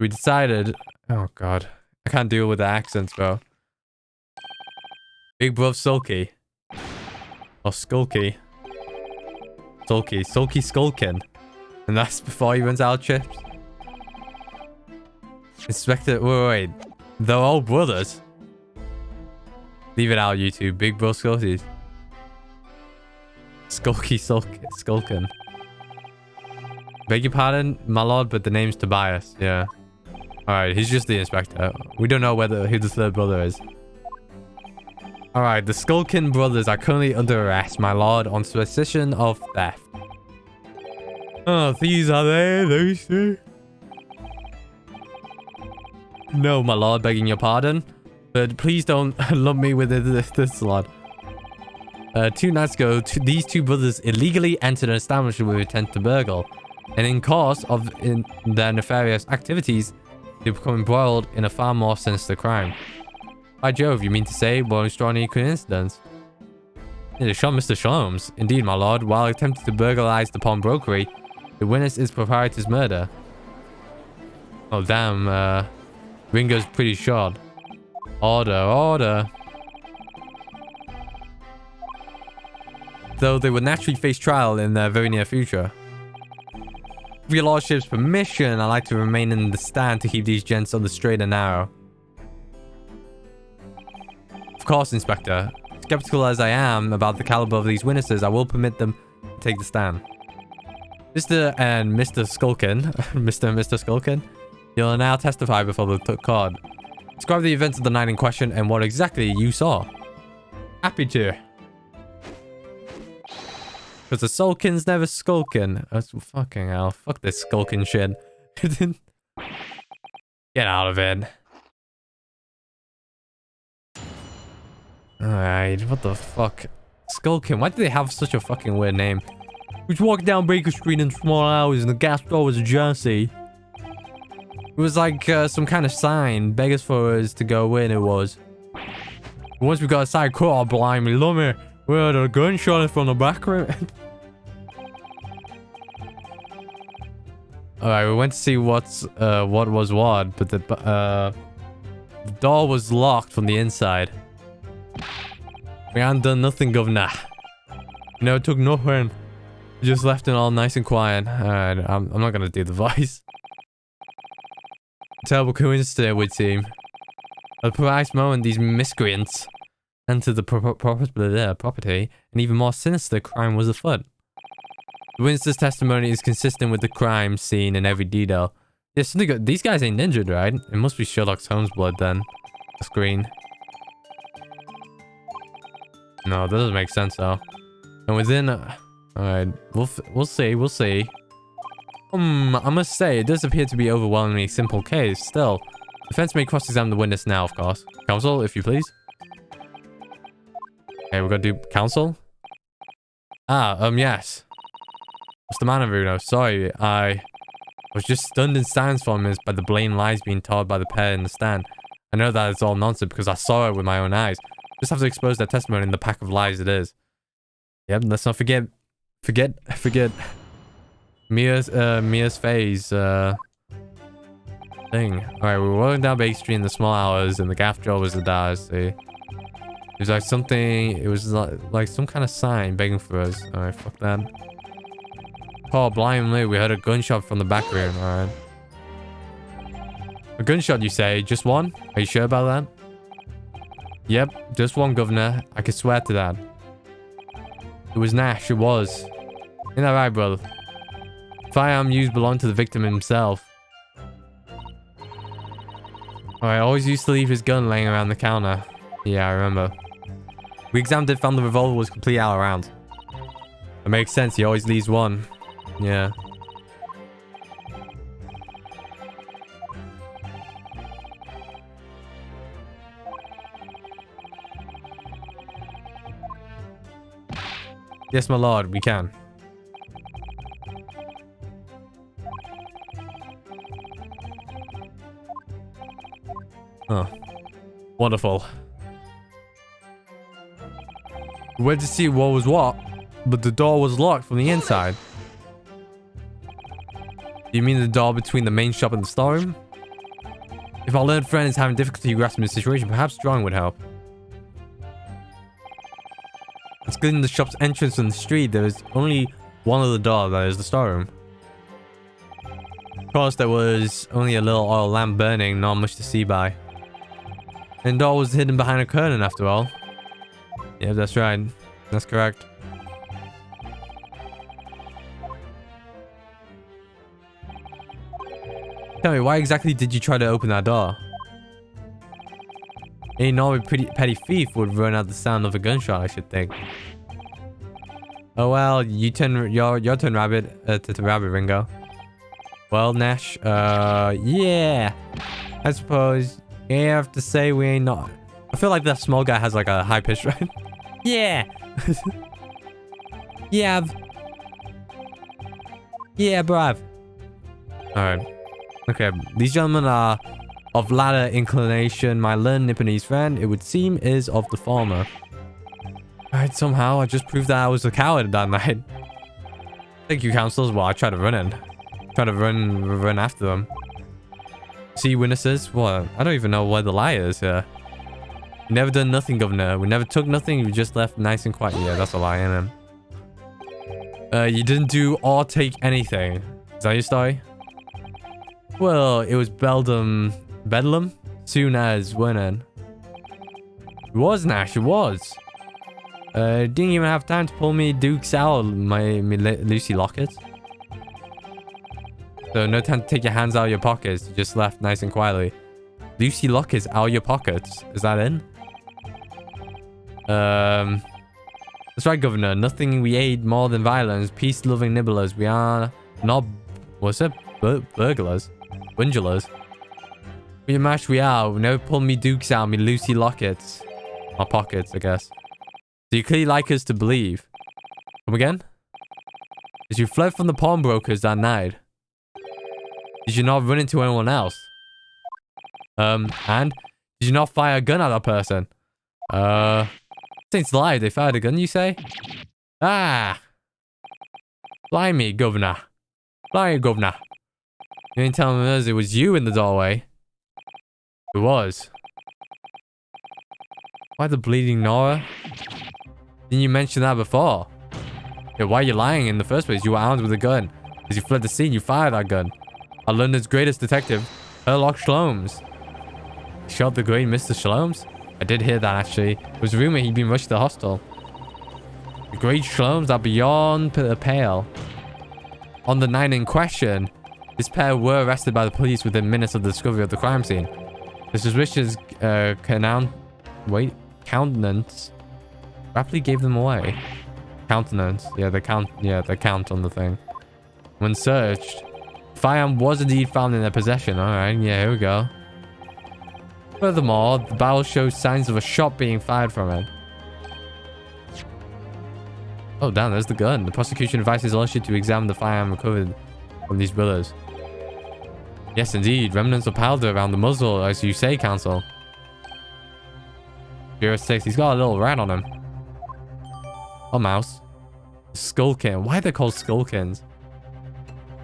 We decided... Oh god. I can't deal with the accents, bro. Big bro Sulky. Or Skulky. Sulky Skulkin. And that's before he runs out of chips. Inspector... Wait. They're all brothers. Leave it out, you two. Big bro Skulkies. Skulkin. Beg your pardon, my lord, but the name's Tobias. Yeah. Alright, he's just the inspector. We don't know who the third brother is. Alright, the Skulkin brothers are currently under arrest, my lord, on suspicion of theft. Oh, thieves are they? Those two? No, my lord, begging your pardon. But please don't lump me with this lad. 2 nights ago, these 2 brothers illegally entered an establishment with intent to burgle. And in course of their nefarious activities, they become embroiled in a far more sinister crime. By Jove, you mean to say, what an extraordinary coincidence. It is Mr. Shalom's. Indeed, my lord, while attempting to burglarize the pawnbrokery, the witness is proprietor's murder. Oh, damn, Ringo's pretty short. Order. Though they will naturally face trial in the very near future. With your lordship's permission, I'd like to remain in the stand to keep these gents on the straight and narrow. Of course, Inspector. Skeptical as I am about the caliber of these witnesses, I will permit them to take the stand. Mr. and Mr. Skulkin, Mr. Skulkin, you'll now testify before the court. Describe the events of the night in question and what exactly you saw. Happy to. Because the Skulkin's never Skulkin. That's fucking hell. Fuck this Skulkin shit. Get out of it. Alright, what the fuck? Skulkin, why do they have such a fucking weird name? We was walking down Baker Street in small hours and the gas store was a jersey. It was like some kind of sign, beggars for us to go in, it was. Once we got inside, oh blimey, love me. We heard a gunshot from the back room. Alright, we went to see what was what, but the door was locked from the inside. We hadn't done nothing, governor. No, it took nothing. We just left it all nice and quiet. Alright, I'm not gonna do the voice. Terrible coincidence, it would seem. At the precise moment, these miscreants entered the property, and even more sinister crime was afoot. The witness's testimony is consistent with the crime scene in every detail. Yeah, these guys ain't injured, right? It must be Sherlock Holmes' blood then. That's green. No, that doesn't make sense though. And within, alright, we'll see. I must say, it does appear to be an overwhelmingly simple case. Still, defense may cross-examine the witness now, of course. Counsel, if you please. Okay, we're gonna do counsel. Yes. What's the matter, Bruno? Sorry, I was just stunned in silence for a minute by the blatant lies being told by the pair in the stand. I know that it's all nonsense because I saw it with my own eyes. Just have to expose their testimony in the pack of lies it is. Yep, let's not forget Mia's phase, thing. Alright, we were walking down Bay Street in the small hours and the gaff job was the dice. It was like something, it was like some kind of sign begging for us. Alright, fuck that. Oh, blindly, we heard a gunshot from the back room. Alright. A gunshot, you say? Just one? Are you sure about that? Yep, just one, Governor. I can swear to that. It was Nash, it was. Ain't that right, brother? Firearm used belonged to the victim himself. I always used to leave his gun laying around the counter. Yeah, I remember. We examined it, found the revolver was completely out around. It makes sense, he always leaves one. Yeah. Yes, my lord, we can. Oh. Wonderful. We went to see what was what, but the door was locked from the inside. You mean the door between the main shop and the storeroom? If our learned friend is having difficulty grasping the situation, perhaps drawing would help. Excluding the shop's entrance from the street, there is only one other door, that is the storeroom. Of course, there was only a little oil lamp burning, not much to see by. And the door was hidden behind a curtain after all. Yeah, that's right. That's correct. Tell me, why exactly did you try to open that door? Any normal petty thief would run at the sound of a gunshot, I should think. Oh well, you turn your turn, Rabbit. To Rabbit, Ringo. Well, Nash, yeah. I suppose you have to say we ain't not. I feel like that small guy has like a high pitch, right? Yeah. Yeah. Yeah, bruv. Alright. Okay, these gentlemen are of latter inclination. My learned Nipponese friend, it would seem, is of the former. Alright, somehow I just proved that I was a coward that night. Thank you, counselors. Well, I tried to run in. Try to run after them. See witnesses? What? I don't even know where the lie is here. We never done nothing, Governor. We never took nothing. We just left nice and quiet. Yeah, that's a lie, isn't it? You didn't do or take anything. Is that your story? Well, it was Bedlam soon as winning. It was, Nash, it was. Didn't even have time to pull me Dukes out, my Lucy lockets. So no time to take your hands out of your pockets. You just left nice and quietly. Lucy lockets out of your pockets. Is that in? That's right, Governor. Nothing we aid more than violence. Peace-loving nibblers. We are not... What's it? Burglars? Windulars? We match we are. We never pull me Dukes out. Me Lucy lockets. My pockets, I guess. So you clearly like us to believe. Come again? As you fled from the pawnbrokers that night. Did you not run into anyone else? And? Did you not fire a gun at that person? Saints lie, they fired a gun, you say? Ah! Blimey, Governor. Blimey, Governor. You ain't telling us it was you in the doorway. It was. Why the bleeding Nora? Didn't you mention that before? Yeah, why are you lying in the first place? You were armed with a gun. As you fled the scene, you fired that gun. Our London's greatest detective, Sherlock Sholmes. Shot the great Mr. Sholmes? I did hear that, actually. It was rumored he'd been rushed to the hospital. The great Sholmes are beyond the pale. On the night in question, this pair were arrested by the police within minutes of the discovery of the crime scene. The suspicious countenance rapidly gave them away. Countenance. Yeah, the count on the thing. When searched, firearm was indeed found in their possession. Alright, yeah, here we go. Furthermore, the barrel shows signs of a shot being fired from it. Oh, damn, there's the gun. The prosecution advises Lordship to examine the firearm recovered from these brothers. Yes, indeed. Remnants of powder around the muzzle, as you say, Counsel. 06. He's got a little rat on him. Oh, mouse. Skulkin. Why are they called Skulkins?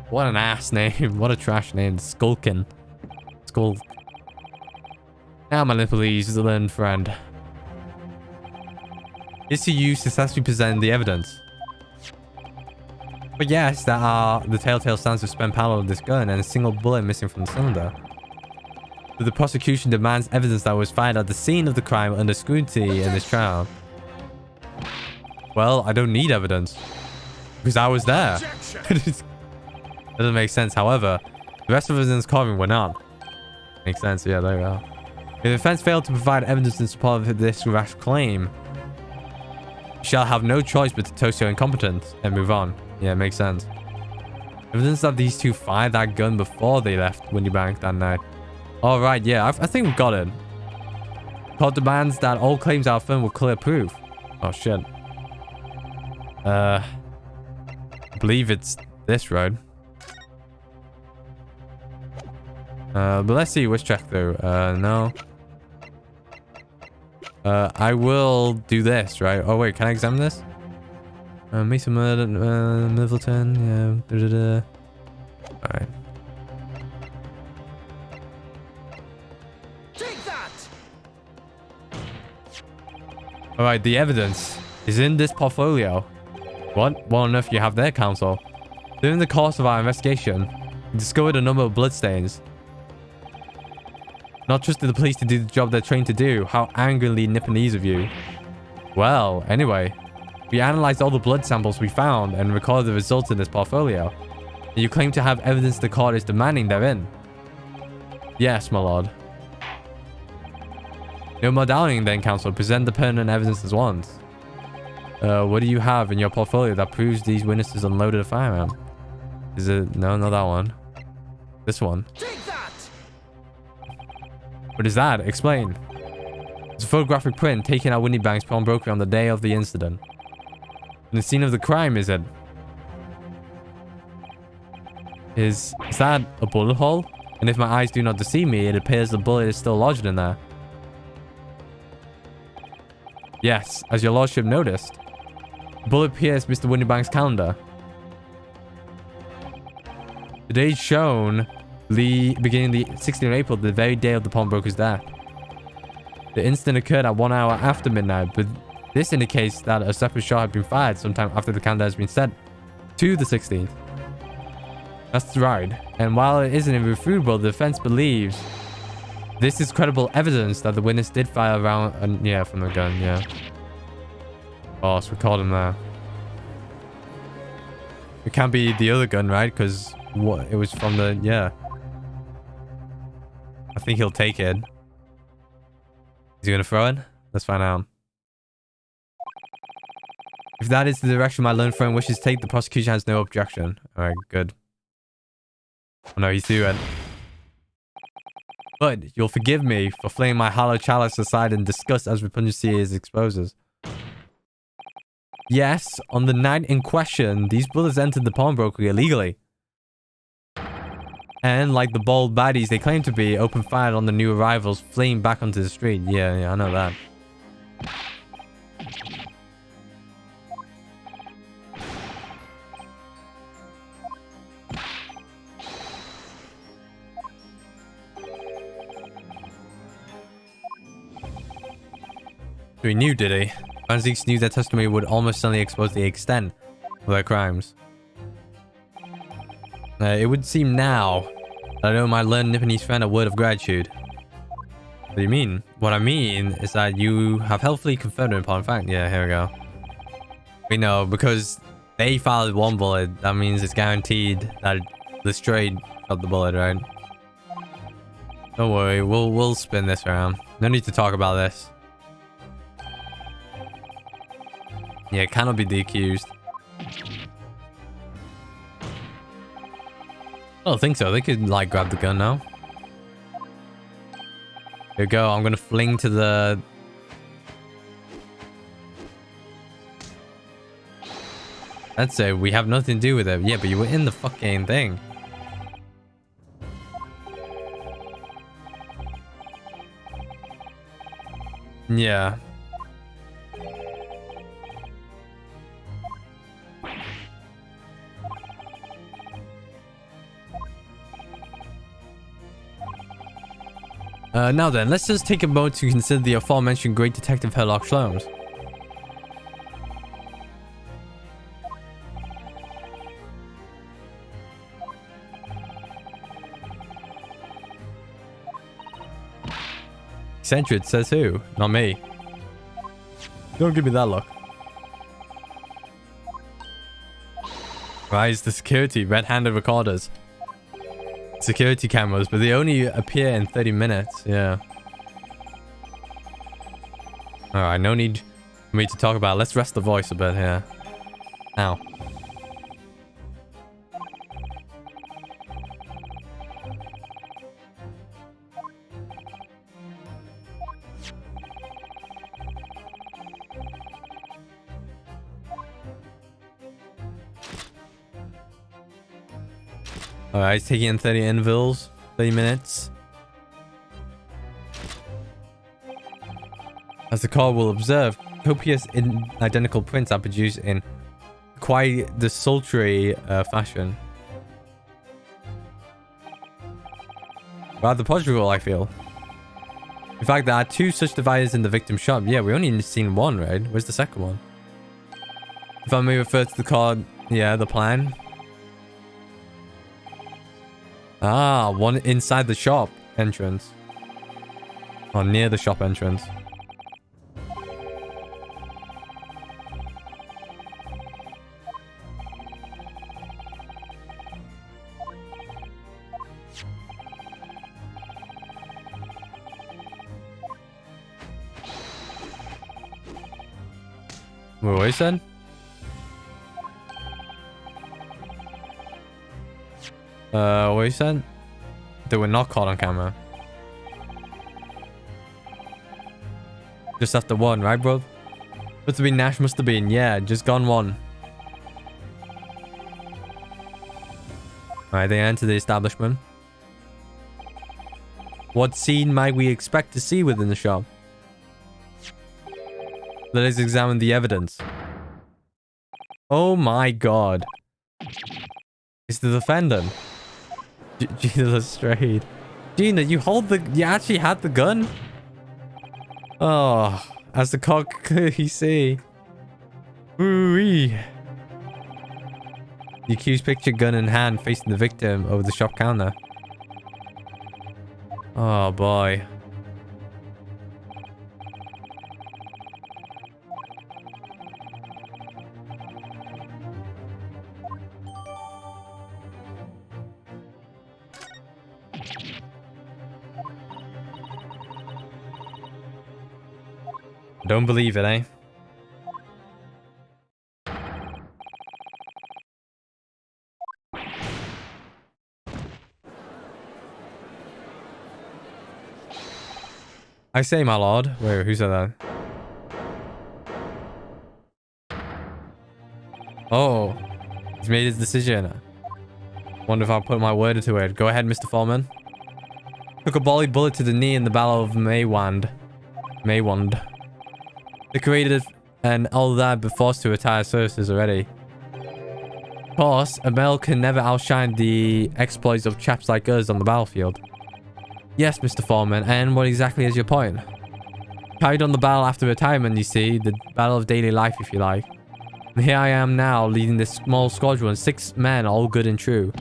What an ass name. What a trash name. Skulkin. Skulk. Now, my little please, learned friend. Is you successfully present the evidence? But yes, there are the telltale signs of spent powder of this gun and a single bullet missing from the cylinder. But the prosecution demands evidence that was fired at the scene of the crime under scrutiny in this trial. Well, I don't need evidence. Because I was there. Doesn't make sense. However, the rest of us in this courtroom were not. Makes sense. Yeah, there we are. If the defense failed to provide evidence in support of this rash claim, shall have no choice but to toast your incompetence and move on. Yeah, it makes sense. Evidence that these two fired that gun before they left Windy Bank that night. All right, yeah, I think we've got it. Court demands that all claims are affirmed with clear proof. Oh, shit. I believe it's this road. But let's see which check through. No. I will do this, right? Oh, wait, can I examine this? Mason Murder, Middleton, yeah. Alright. Take that! Alright, the evidence is in this portfolio. What? Well enough you have there, Counsel. During the course of our investigation, we discovered a number of bloodstains. Not trusting the police to do the job they're trained to do. How angrily Nipponese of you. Well, anyway, we analyzed all the blood samples we found and recorded the results in this portfolio. And you claim to have evidence the court is demanding therein. Yes, my lord. No more doubting then, Counsel. Present the pertinent evidence at once. What do you have in your portfolio that proves these witnesses unloaded a firearm? Is it... No, not that one. This one. Take that! What is that? Explain. It's a photographic print taken at Windy Bank's pawnbroker on the day of the incident. And the scene of the crime, is it? Is that a bullet hole? And if my eyes do not deceive me, it appears the bullet is still lodged in there. Yes, as your lordship noticed. The bullet pierced Mr. Windybank's calendar. The date shown, beginning the 16th of April, the very day of the pawnbroker's death. The incident occurred at 1 hour after midnight, but this indicates that a separate shot had been fired sometime after the calendar has been set to the 16th. That's right. And while it isn't irrefutable, the defense believes this is credible evidence that the witness did fire around, from the gun, yeah. Oh, so we called him there. It can't be the other gun, right? Because what it was from the, yeah. I think he'll take it. Is he going to throw it? Let's find out. If that is the direction my learned friend wishes to take, the prosecution has no objection. Alright, good. Oh no, he's doing it. But you'll forgive me for flinging my hollow chalice aside in disgust as repugnancy is exposes. Yes, on the night in question, these brothers entered the pawnbroker illegally. And like the bold baddies they claim to be, opened fire on the new arrivals, fleeing back onto the street. Yeah, I know that. So he knew, did he? Zieks knew their testimony would almost certainly expose the extent of their crimes. It would seem now that I owe my learned Nipponese friend a word of gratitude. What do you mean? What I mean is that you have helpfully confirmed it upon fact. Yeah, here we go. We know, because they fired one bullet, that means it's guaranteed that the straight shot the bullet, right? Don't worry, we'll spin this around. No need to talk about this. Yeah, it cannot be the accused. I don't think so. They could, like, grab the gun now. Here we go. I'm going to fling to the... I'd say we have nothing to do with it. Yeah, but you were in the fucking thing. Yeah. Now then, let's just take a moment to consider the aforementioned great detective Sherlock Holmes. Eccentric says who? Not me. Don't give me that look. Rise the security, red-handed recorders. Security cameras, but they only appear in 30 minutes. Yeah. Alright, no need for me to talk about it. Let's rest the voice a bit here. Ow. Alright, taking in 30 intervals, 30 minutes. As the car will observe, copious identical prints are produced in quite desultory fashion. Rather prodigal, I feel. In fact, there are 2 such devices in the victim's shop. Yeah, we only seen 1, right? Where's the second one? If I may refer to the card, yeah, the plan. Ah, one inside the shop entrance. Or near the shop entrance. Wait, what you said? What you said? They were not caught on camera. Just after 1, right, bro? Must have been Nash, must have been. Yeah, just gone 1. Alright, they enter the establishment. What scene might we expect to see within the shop? Let us examine the evidence. Oh my god. It's the defendant. Jesus straight. Gina, you actually had the gun? Oh, as the cock clearly see. Ooh-wee. The accused pictured gun in hand facing the victim over the shop counter. Oh boy. Don't believe it, eh? I say, my lord. Wait, who said that? Oh, he's made his decision. Wonder if I'll put my word into it. Go ahead, Mr. Foreman. Took a volley bullet to the knee in the Battle of Maywand. Decorated and all that, but forced to retire services already. Of course, a male can never outshine the exploits of chaps like us on the battlefield. Yes, Mr. Foreman, and what exactly is your point? Carried on the battle after retirement, you see, the battle of daily life, if you like. And here I am now, leading this small squadron, 6 men, all good and true.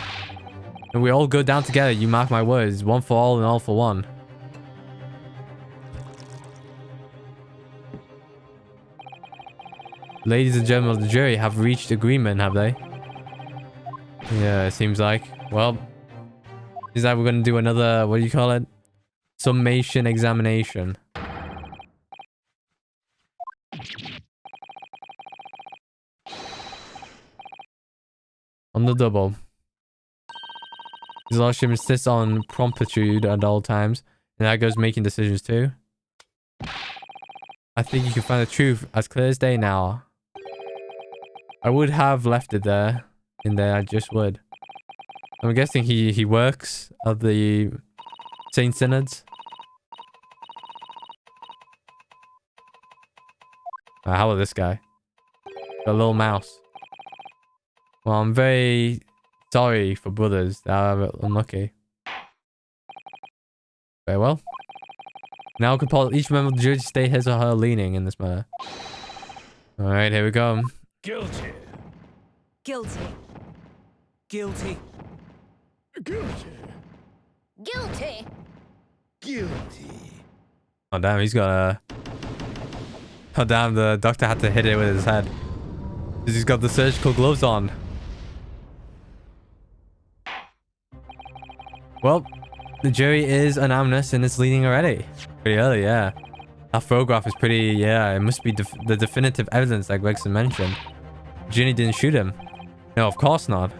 And we all go down together, you mark my words, 1 for all and all for one. Ladies and gentlemen of the jury have reached agreement, have they? Yeah, it seems like. Well, is that we're going to do another, what do you call it? Summation examination. On the double. His lordship insists on promptitude at all times. And that goes making decisions too. I think you can find the truth as clear as day now. I would have left it there. In there, I just would. I'm guessing he works at the Saint Synods. How about this guy? The little mouse. Well, I'm very sorry for brothers that are unlucky. Very well. Now compel each member of the jury to state his or her leaning in this matter. Alright, here we go. Guilty. Guilty. Guilty. Guilty. Guilty. Guilty. Oh damn, he's got a... Oh damn, the doctor had to hit it with his head. Because he's got the surgical gloves on. Well, the jury is unanimous and it's leaning already. Pretty early, yeah. That photograph is pretty, yeah, it must be the definitive evidence that Gregson mentioned. Ginny didn't shoot him. No, of course not.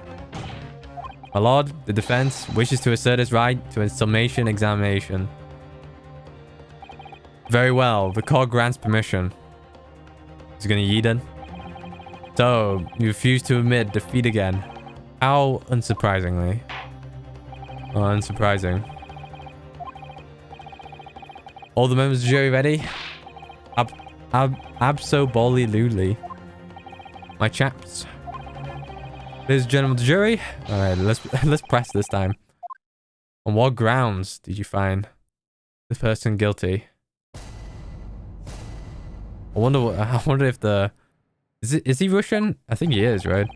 My lord, the defense wishes to assert its right to a summation examination. Very well, the court grants permission. He's gonna yeet in. So, you refuse to admit defeat again. How unsurprisingly. Oh, unsurprising. All the members of the jury ready? Absolutely. My chaps. Ladies and gentlemen of the jury. Alright, let's press this time. On what grounds did you find this person guilty? I wonder if the... Is he Russian? I think he is, right?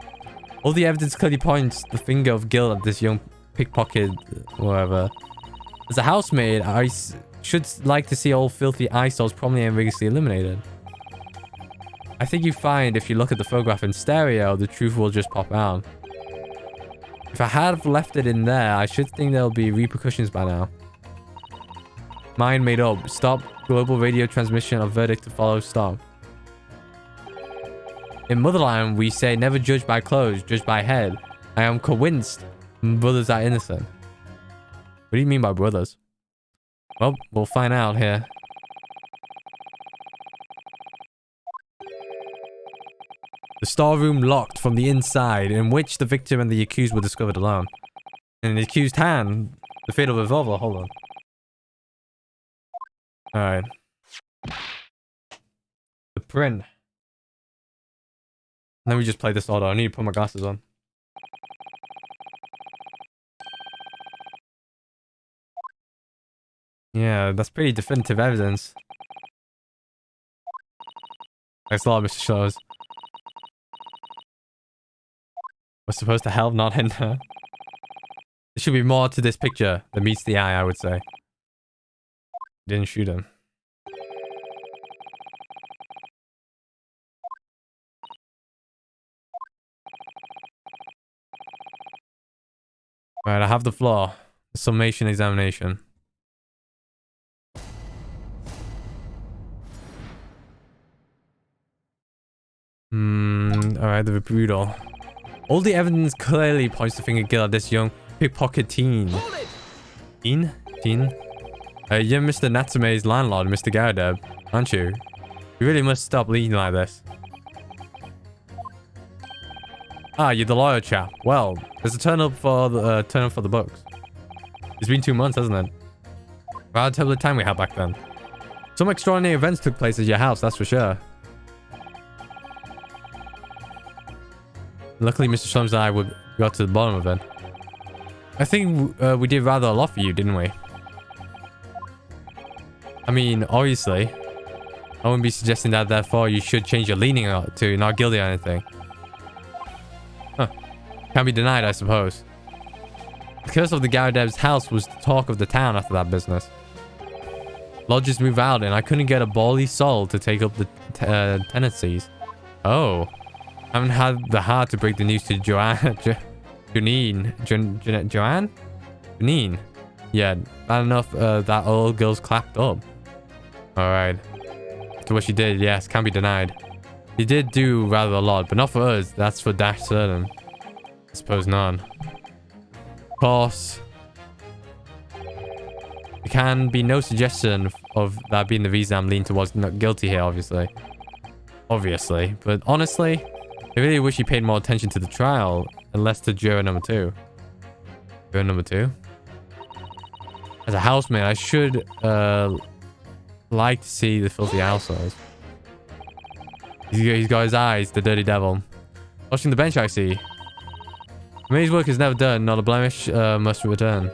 All the evidence clearly points the finger of guilt at this young pickpocket, whatever. As a housemaid, I should like to see all filthy eyesores promptly and rigorously eliminated. I think you find if you look at the photograph in stereo, the truth will just pop out. If I had left it in there, I should think there'll be repercussions by now. Mind made up. Stop. Global radio transmission of verdict to follow. Stop. In Motherland, we say never judge by clothes, judge by head. I am convinced brothers are innocent. What do you mean by brothers? Well, we'll find out here. The storeroom locked from the inside, in which the victim and the accused were discovered alone. In the accused hand, the fatal revolver. Hold on. Alright. The print. Let me just play this order. I need to put my glasses on. Yeah, that's pretty definitive evidence. Thanks a lot, Mr. Shows. We're supposed to help, not hinder. There should be more to this picture than meets the eye, I would say. Didn't shoot him. Alright, I have the floor. The summation examination. Alright, the rebuttal. All the evidence clearly points the finger guilt at this young pickpocket teen. Teen? You're Mr. Natsume's landlord, Mr. Garadeb, aren't you? You really must stop leading like this. Ah, you're the lawyer chap. Well, there's a turn up for the books. It's been 2 months, hasn't it? Rather terrible time we had back then. Some extraordinary events took place at your house, that's for sure. Luckily, Mr. Sholmes and I got to the bottom of it. I think we did rather a lot for you, didn't we? I mean, obviously, I wouldn't be suggesting that therefore you should change your leaning to not guilty or anything. Huh. Can't be denied, I suppose. The curse of the Garadeb's house was the talk of the town after that business. Lodgers moved out and I couldn't get a bally soul to take up the tenancies. Oh. I haven't had the heart to break the news to Janine. Yeah, bad enough that old girl's clapped up. Alright. To what she did, yes, can't be denied. She did do rather a lot, but not for us. That's for dash certain. I suppose none. Of course. There can be no suggestion of that being the reason I'm leaning towards not guilty here, obviously. But honestly, I really wish he paid more attention to the trial and less to juror number 2. Juror number 2? As a housemate, I should like to see the filthy households. He's got his eyes, the dirty devil. Watching the bench, I see. The maid's work is never done, not a blemish must return.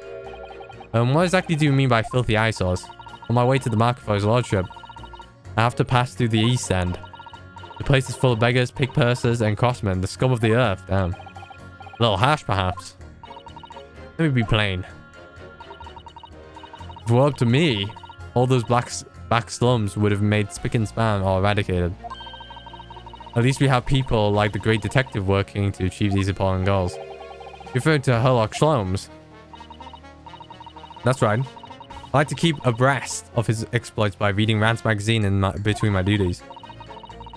What exactly do you mean by filthy eyesores? On my way to the market for his lordship, I have to pass through the East End. The place is full of beggars, pick pursers, and crossmen, the scum of the earth. Damn. A little harsh, perhaps. Let me be plain. If it were up to me, all those back slums would have made spick and span or eradicated. At least we have people like the great detective working to achieve these appalling goals. Referring to Herlock Sholmes. That's right. I like to keep abreast of his exploits by reading Rand's magazine in between my duties.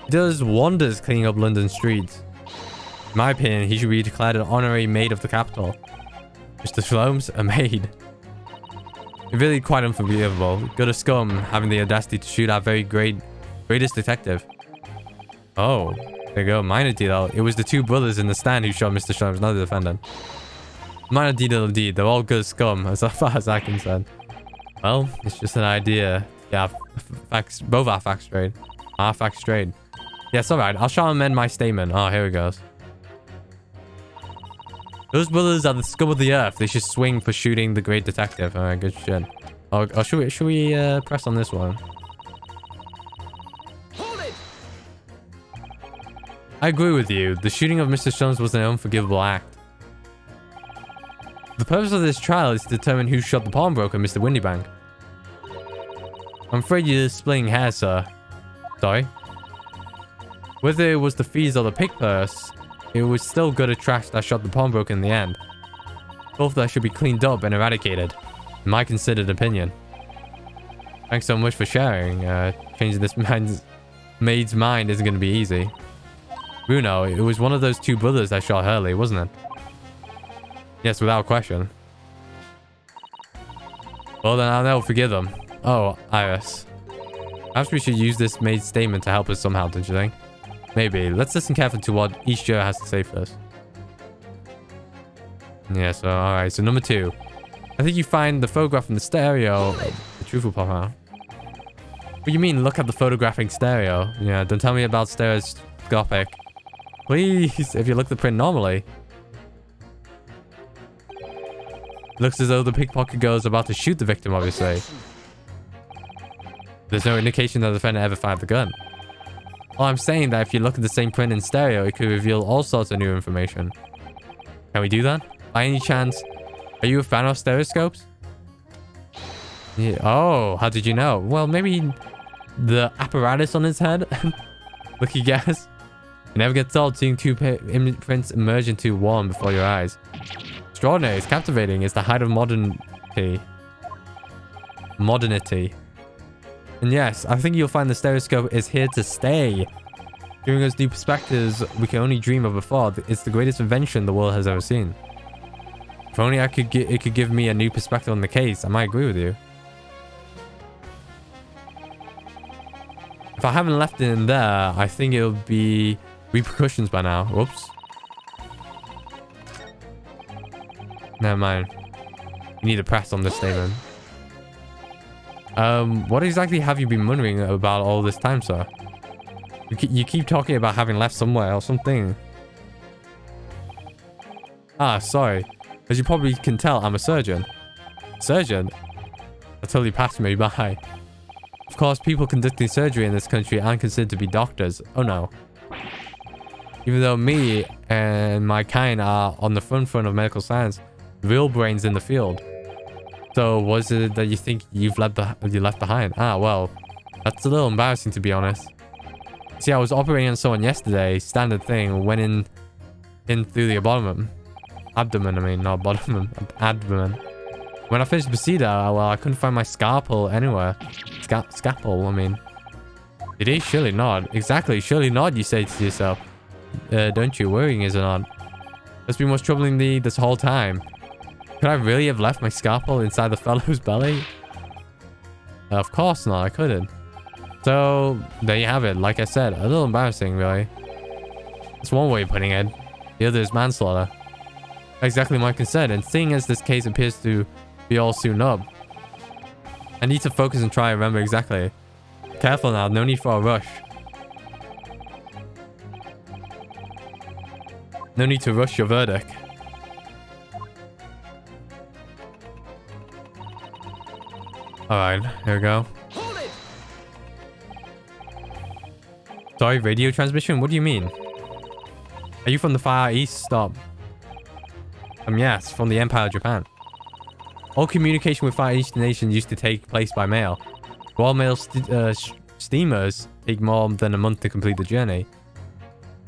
He does wonders cleaning up London streets. In my opinion, he should be declared an honorary maid of the capital. Mr. Sholmes, a maid. It's really quite unforgivable. Good a scum having the audacity to shoot our greatest detective. Oh, there you go. Minor detail. It was the 2 brothers in the stand who shot Mr. Sholmes, not the defendant. Minor detail indeed. They're all good scum, as far as I'm concerned. Well, it's just an idea. Yeah, facts. Both are facts straight. Our facts straight. Yes, alright. I'll try and amend my statement. Oh, here it goes. Those brothers are the scum of the earth. They should swing for shooting the great detective. Alright, good shit. Oh, should we press on this one? I agree with you. The shooting of Mr. Sholmes was an unforgivable act. The purpose of this trial is to determine who shot the pawnbroker, Mr. Windybank. I'm afraid you're splitting hairs, sir. Sorry? Whether it was the fees or the pick purse, it was still good trash that shot the pawnbroker in the end. Both that should be cleaned up and eradicated, in my considered opinion. Thanks so much for sharing. Changing this maid's mind isn't going to be easy. Bruno, it was one of those 2 brothers that shot Hurley, wasn't it? Yes, without question. Well, then I'll never forgive them. Oh, Iris. Perhaps we should use this maid's statement to help us somehow, don't you think? Maybe. Let's listen carefully to what each juror has to say first. Yeah, so, alright. So, number 2. I think you find the photograph in the stereo. The truth will pop out. What do you mean, look at the photographing stereo? Yeah, don't tell me about stereoscopic. Please, if you look at the print normally. Looks as though the pickpocket girl is about to shoot the victim, obviously. There's no indication that the defendant ever fired the gun. Well, I'm saying that if you look at the same print in stereo, it could reveal all sorts of new information. Can we do that? By any chance, are you a fan of stereoscopes? Yeah. Oh, how did you know? Well, maybe the apparatus on his head? Lucky guess. You never get told seeing 2 imprints emerge into one before your eyes. Extraordinary. It's captivating. It's the height of modernity. And yes, I think you'll find the stereoscope is here to stay. Giving us new perspectives we can only dream of before. It's the greatest invention the world has ever seen. If only it could give me a new perspective on the case, I might agree with you. If I haven't left it in there, I think it'll be repercussions by now. Whoops. Never mind. You need to press on this statement. What exactly have you been wondering about all this time, sir? You keep talking about having left somewhere or something. Ah, sorry. As you probably can tell, I'm a surgeon. Surgeon? That totally passed me by. Of course, people conducting surgery in this country aren't considered to be doctors. Oh no. Even though me and my kind are on the front of medical science, real brains in the field. So, what is it that you think you left behind? Ah, well, that's a little embarrassing to be honest. See, I was operating on someone yesterday, standard thing, went in through the abdomen. Abdomen, I mean, not bottom, abdomen. When I finished the procedure, well, I couldn't find my scalpel anywhere. Scalpel, I mean. Did he? Surely not. Exactly, surely not, you say to yourself. Don't you? Worrying is not. That's been what's troubling me this whole time. Could I really have left my scalpel inside the fellow's belly? Of course not, I couldn't. So, there you have it. Like I said, a little embarrassing, really. That's one way of putting it. The other is manslaughter. Exactly my concern, and seeing as this case appears to be all soon up, I need to focus and try and remember exactly. Careful now, no need for a rush. No need to rush your verdict. Alright, here we go. Hold it! Sorry, radio transmission? What do you mean? Are you from the Far East? Stop. Yes, from the Empire of Japan. All communication with Far East nations used to take place by mail. Royal Mail steamers take more than a month to complete the journey.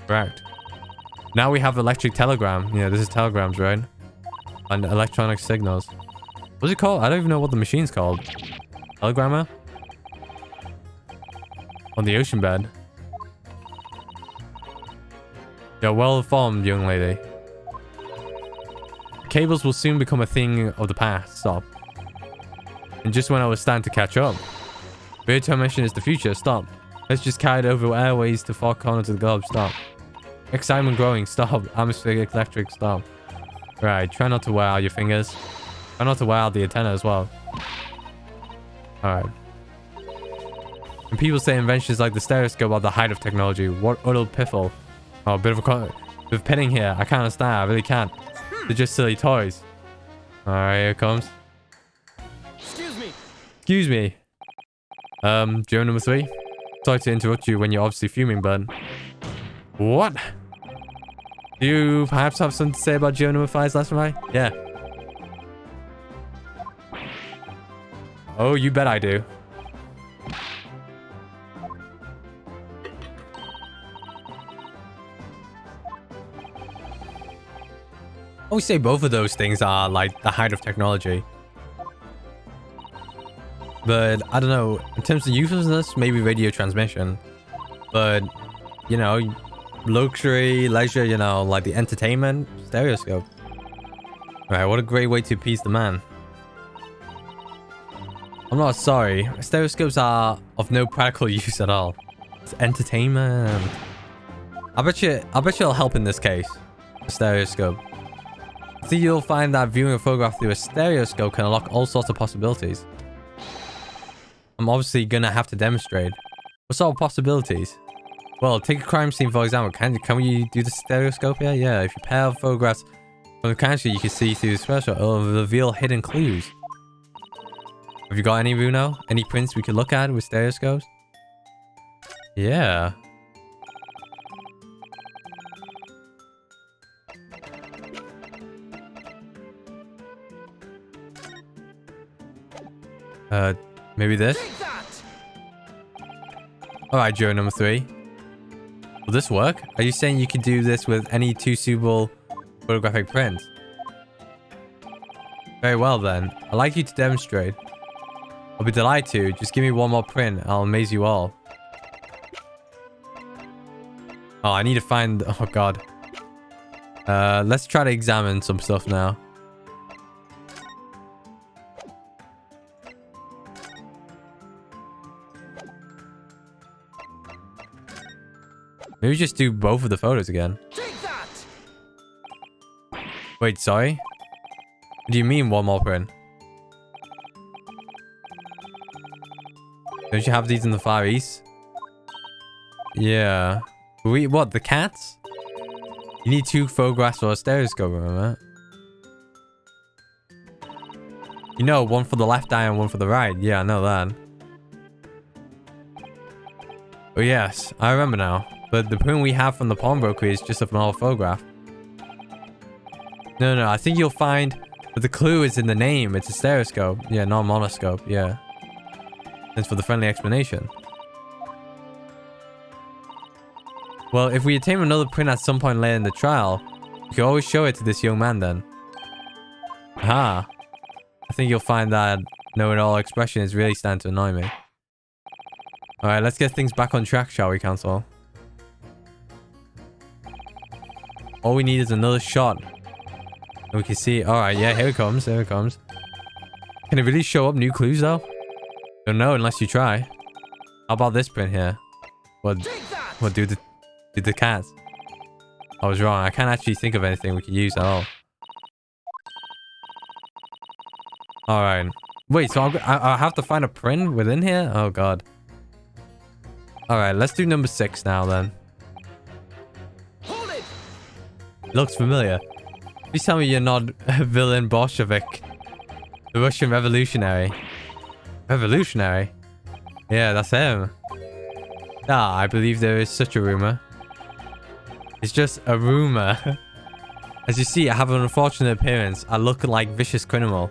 Correct. Now we have electric telegram. Yeah, this is telegrams, right? And electronic signals. What's it called? I don't even know what the machine's called. Telegrammer? On the ocean bed. You're well informed, young lady. Cables will soon become a thing of the past. Stop. And just when I was starting to catch up. Radio transmission is the future. Stop. Let's just carry it over airways to far corners of the globe. Stop. Excitement growing. Stop. Atmospheric electric. Stop. Right. Try not to wear out your fingers. Try not to wear out the antenna as well. Alright. And people say inventions like the stereoscope are the height of technology. What utter piffle. Oh, a bit of pinning here. I can't understand. I really can't. They're just silly toys. Alright, here it comes. Excuse me. Excuse me. Joe number 3. Sorry to interrupt you when you're obviously fuming, but... What? Do you perhaps have something to say about Joe number 5's last night? Yeah. Oh, you bet I do. I would say both of those things are like the height of technology. But I don't know, in terms of uselessness, maybe radio transmission. But, you know, luxury, leisure, you know, like the entertainment, stereoscope. Right, what a great way to appease the man. I'm not sorry, stereoscopes are of no practical use at all. It's entertainment. I bet you it'll help in this case. The stereoscope. I think you'll find that viewing a photograph through a stereoscope can unlock all sorts of possibilities. I'm obviously gonna have to demonstrate. What sort of possibilities? Well, take a crime scene for example. Can we do the stereoscope here? Yeah, if you pair photographs from the crime scene, you can see through the special. It'll reveal hidden clues. Have you got any, Bruno? Any prints we could look at with stereoscopes? Yeah. Maybe this? Alright, Joe number 3. Will this work? Are you saying you could do this with any 2 suitable photographic prints? Very well then. I'd like you to demonstrate. I'll be delighted to. Just give me one more print. I'll amaze you all. Oh, I need to find... Oh, God. Let's try to examine some stuff now. Maybe just do both of the photos again. Take that! Wait, sorry? What do you mean one more print? Don't you have these in the Far East? Yeah. What, the cats? You need 2 photographs for a stereoscope, remember? You know, one for the left eye and one for the right. Yeah, I know that. Oh yes, I remember now. But the print we have from the pawnbroker is just a normal photograph. No, I think you'll find that the clue is in the name. It's a stereoscope. Yeah, not a monoscope. Yeah. Thanks for the friendly explanation. Well, if we obtain another print at some point later in the trial, you can always show it to this young man then. Aha. I think you'll find that know-it-all expression is really starting to annoy me. Alright, let's get things back on track, shall we, Counsel? All we need is another shot. And we can see... Alright, yeah, here it comes. Here it comes. Can it really show up new clues, though? Don't know unless you try. How about this print here? What do the cats? I was wrong. I can't actually think of anything we could use at all. Alright. Wait, so I have to find a print within here? Oh, God. Alright, let's do number 6 now, then. Hold it! Looks familiar. Please tell me you're not villain Bolshevik. The Russian revolutionary. Revolutionary? Yeah, that's him. Ah, I believe there is such a rumor. It's just a rumor. As you see, I have an unfortunate appearance. I look like vicious criminal.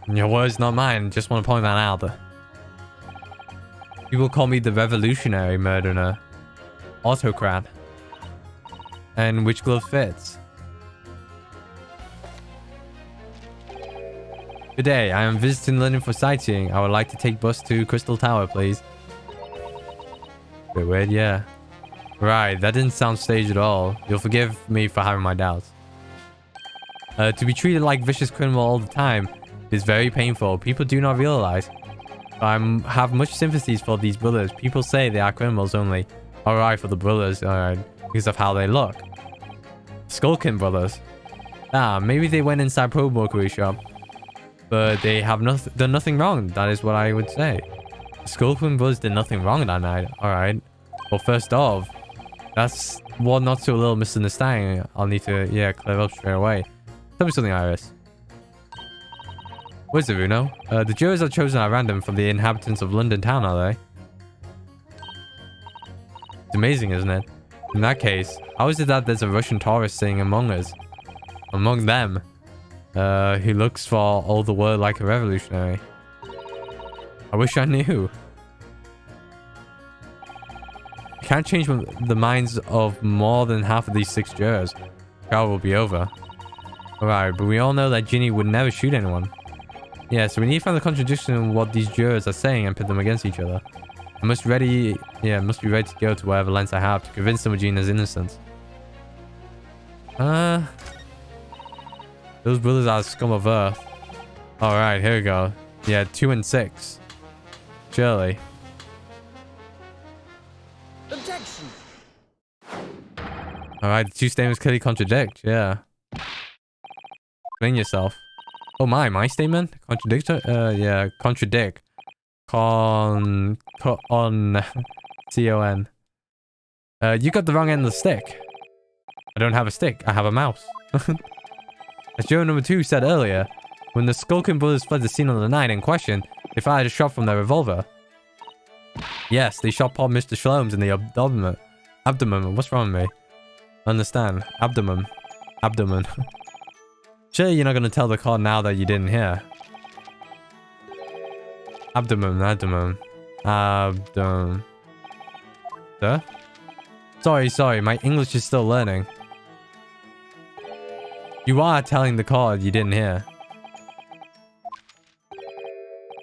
Your words, not mine. Just want to point that out. People call me the revolutionary murderer. Autocrat. And which glove fits? Good day. I am visiting London for sightseeing. I would like to take bus to Crystal Tower, please. Bit weird, yeah. Right, that didn't sound staged at all. You'll forgive me for having my doubts. To be treated like vicious criminal all the time is very painful. People do not realize. I have much sympathies for these brothers. People say they are criminals only. Alright for the brothers, alright, because of how they look. Skulkin brothers. Ah, maybe they went inside Pro Mercury shop. But they have done nothing wrong. That is what I would say. Skulkin brothers did nothing wrong that night. Alright. Well, first off, that's one not so little misunderstanding. I'll need to, yeah, clear up straight away. Tell me something, Iris. Where's the Runo? The jurors are chosen at random from the inhabitants of London town, are they? It's amazing, isn't it? In that case, how is it that there's a Russian tourist sitting among us? Among them? Who looks for all the world like a revolutionary. I wish I knew. I can't change the minds of more than half of these 6 jurors. Trial will be over. Alright, but we all know that Ginny would never shoot anyone. Yeah, so we need to find the contradiction in what these jurors are saying and pit them against each other. I must be ready to go to whatever lengths I have to convince them of Gina's innocence. Those brothers are scum of earth. Alright, here we go. Yeah, 2 and 6. Surely. Objection! Alright, the 2 statements clearly contradict. Yeah. Explain yourself. Oh my statement? Contradictor? Yeah, contradict. C-O-N. You got the wrong end of the stick. I don't have a stick. I have a mouse. As Joe number 2 said earlier, when the Skulkin brothers fled the scene on the night in question, they fired a shot from their revolver. Yes, they shot poor Mr. Shlomes in the abdomen. Abdomen. What's wrong with me? Understand. Abdomen. Sure, you're not going to tell the court now that you didn't hear. Abdomen. Sir? Sorry, my English is still learning. You are telling the court you didn't hear.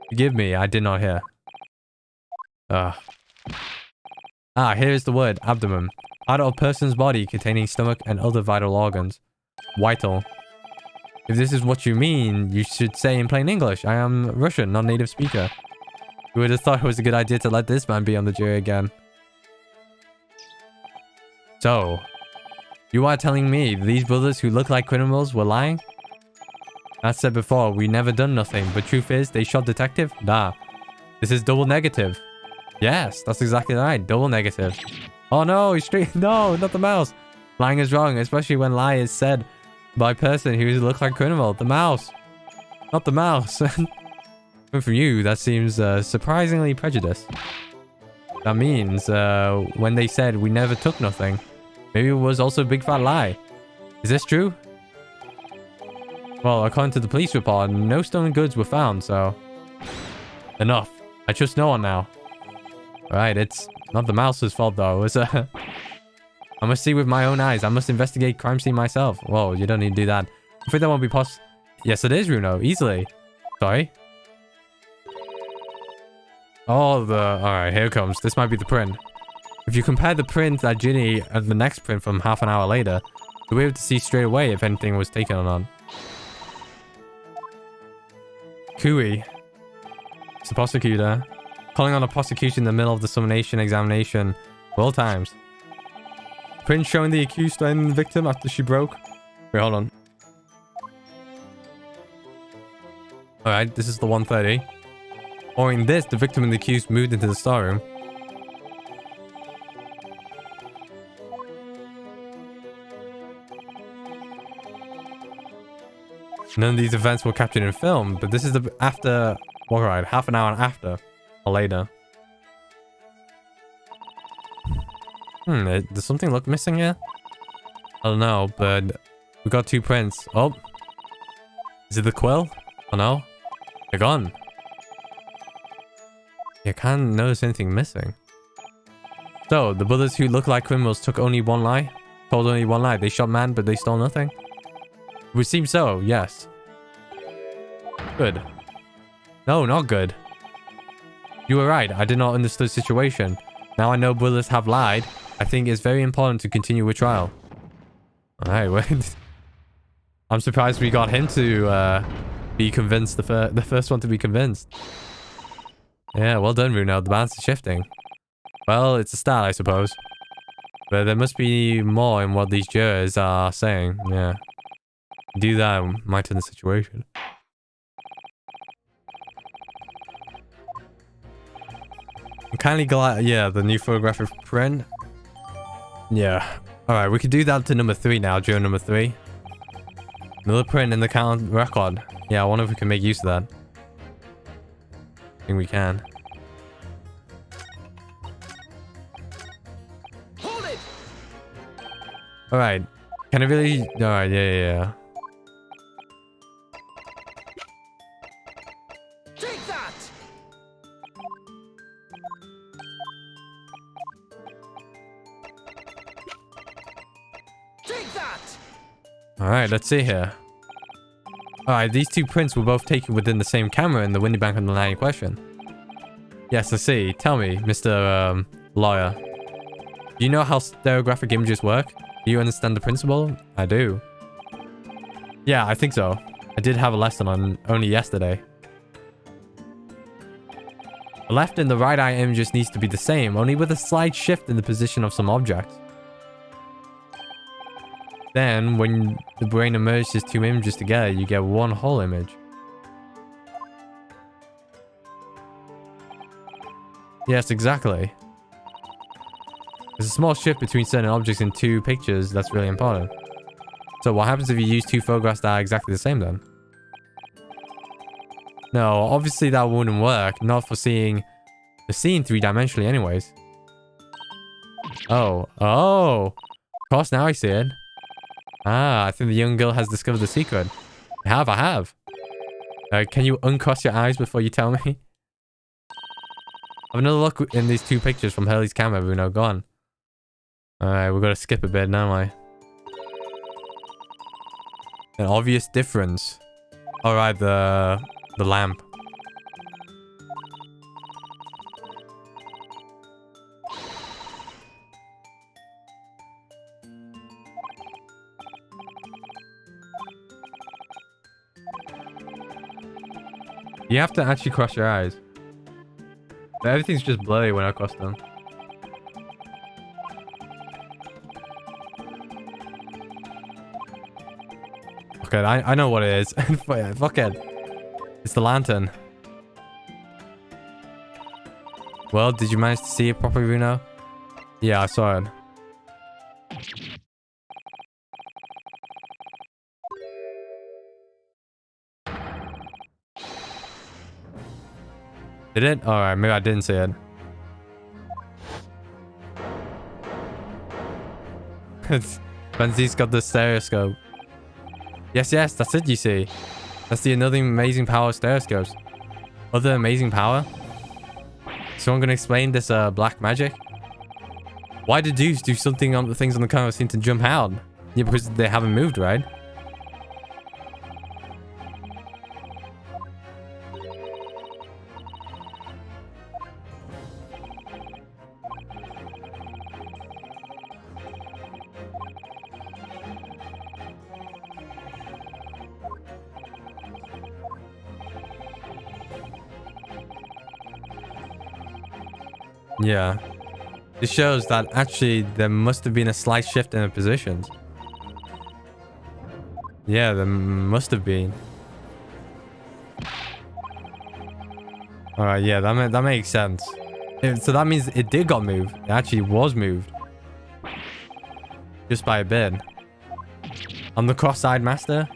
Forgive me, I did not hear. Here is the word, abdomen. Part of a person's body containing stomach and other vital organs. Vital. If this is what you mean, you should say in plain English, I am Russian, not native speaker. You would have thought it was a good idea to let this man be on the jury again. So, you are telling me these brothers who look like criminals were lying? As said before, we never done nothing, but truth is, they shot detective? Nah. This is double negative. Yes, that's exactly right, double negative. Oh no, no, not the mouse. Lying is wrong, especially when lie is said by a person who looks like criminal. The mouse. Not the mouse. But for you, that seems surprisingly prejudiced. That means when they said we never took nothing, maybe it was also a big fat lie. Is this true? Well, according to the police report, no stolen goods were found, so... Enough. I trust no one now. Alright, it's not the mouse's fault though. It's I must see with my own eyes. I must investigate crime scene myself. Whoa, you don't need to do that. I'm afraid that won't be possible. Yes, it is, Runo. Easily. Sorry. Alright, here it comes. This might be the print. If you compare the print that Ginny and the next print from half an hour later, you'll be able to see straight away if anything was taken or not. Cooey. It's the prosecutor. Calling on a prosecution in the middle of the summation examination. Well times. print showing the accused and the victim after she broke. Wait, hold on. Alright, this is the 1:30. Or in this, the victim and the accused moved into the storeroom. None of these events were captured in film, but this is the after, alright, half an hour after or later. Does something look missing here? I don't know, but we got 2 prints. Oh, is it the quill? Oh no, they're gone. I can't notice anything missing. So, the brothers who look like criminals took only one lie? Told only one lie. They shot man, but they stole nothing? It would seem so, yes. Good. No, not good. You were right. I did not understand the situation. Now I know brothers have lied. I think it's very important to continue with trial. Alright, wait. I'm surprised we got him to be convinced, the first one to be convinced. Yeah, well done, Bruno. The balance is shifting. Well, it's a start, I suppose. But there must be more in what these jurors are saying. Yeah. Do that might turn the situation. I'm kindly glad. Yeah, the new photographic print. Yeah. Alright, we could do that to number 3 now, juror number 3. Another print in the count record. Yeah, I wonder if we can make use of that. I think we can. Hold it! Alright. Can I really... Alright, yeah. Take that! Take that! Alright, let's see here. Alright, these 2 prints were both taken within the same camera in the window bank on the line in question. Yes, I see. Tell me, Mr. Lawyer. Do you know how stereographic images work? Do you understand the principle? I do. Yeah, I think so. I did have a lesson on only yesterday. The left and the right eye images needs to be the same, only with a slight shift in the position of some objects. Then, when the brain merges 2 images together, you get one whole image. Yes, exactly. There's a small shift between certain objects in 2 pictures that's really important. So what happens if you use 2 photographs that are exactly the same then? No, obviously that wouldn't work. Not for seeing the scene 3-dimensionally anyways. Oh. Of course, now I see it. Ah, I think the young girl has discovered the secret. I have. Can you uncross your eyes before you tell me? Have another look in these 2 pictures from Hurley's camera, Bruno. Go on. Alright, we've got to skip a bit, don't we? An obvious difference. Alright, the lamp. You have to actually cross your eyes. Everything's just blurry when I cross them. Okay, I know what it is. Fuck it. It's the lantern. Well, did you manage to see it properly, Bruno? Yeah, I saw it. Did it? Alright, maybe I didn't see it. Benzi's got the stereoscope. Yes, that's it, you see. That's the another amazing power of stereoscopes. Other amazing power? Someone gonna explain this black magic? Why did dudes do something on the things on the camera seem to jump out? Yeah, because they haven't moved, right? Yeah. This shows that actually there must have been a slight shift in the positions. Yeah, there must have been. Alright, yeah, that makes sense. So that means it did got moved. It actually was moved. Just by a bit. I'm the cross-eyed master.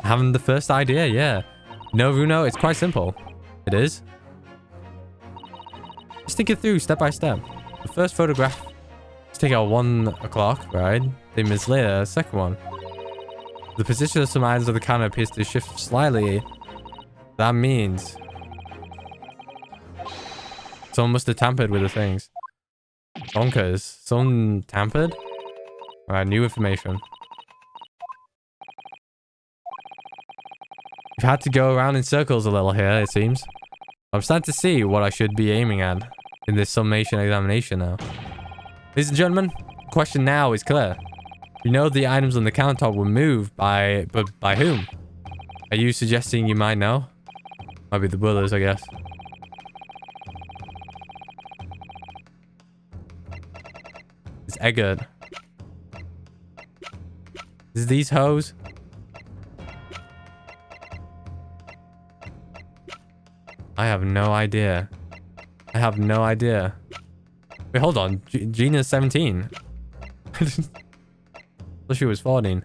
Having the first idea, yeah. No, Runo, it's quite simple. It is. Just think it through step by step. The first photograph is taken at 1 o'clock, right? 10 minutes later, second one. The position of some items of the counter appears to shift slightly. That means someone must have tampered with the things. Bonkers. Someone tampered? Alright, new information. We've had to go around in circles a little here, it seems. I'm starting to see what I should be aiming at in this summation examination now. Ladies and gentlemen, the question now is clear. We know the items on the countertop were moved but by whom? Are you suggesting you might know? Might be the brothers, I guess. It's Eggert. Is these hoes? I have no idea. I have no idea. Wait, hold on. Gina's 17. Thought she was 14.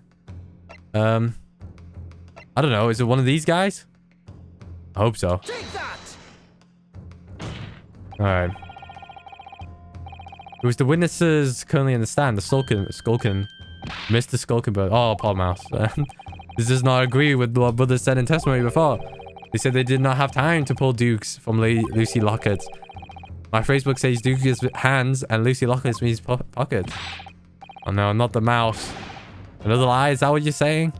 I don't know. Is it one of these guys? I hope so. Take that! Alright. It was the witnesses currently in the stand. The Skulkin. Mr. Skulkin, but... Oh, Paul Mouse. This does not agree with what brothers said in testimony before. They said they did not have time to pull Dukes from Lucy Lockett's. My Facebook says Duke's hands and Lucy Lockett's means pockets. Oh no, not the mouse. Another lie? Is that what you're saying?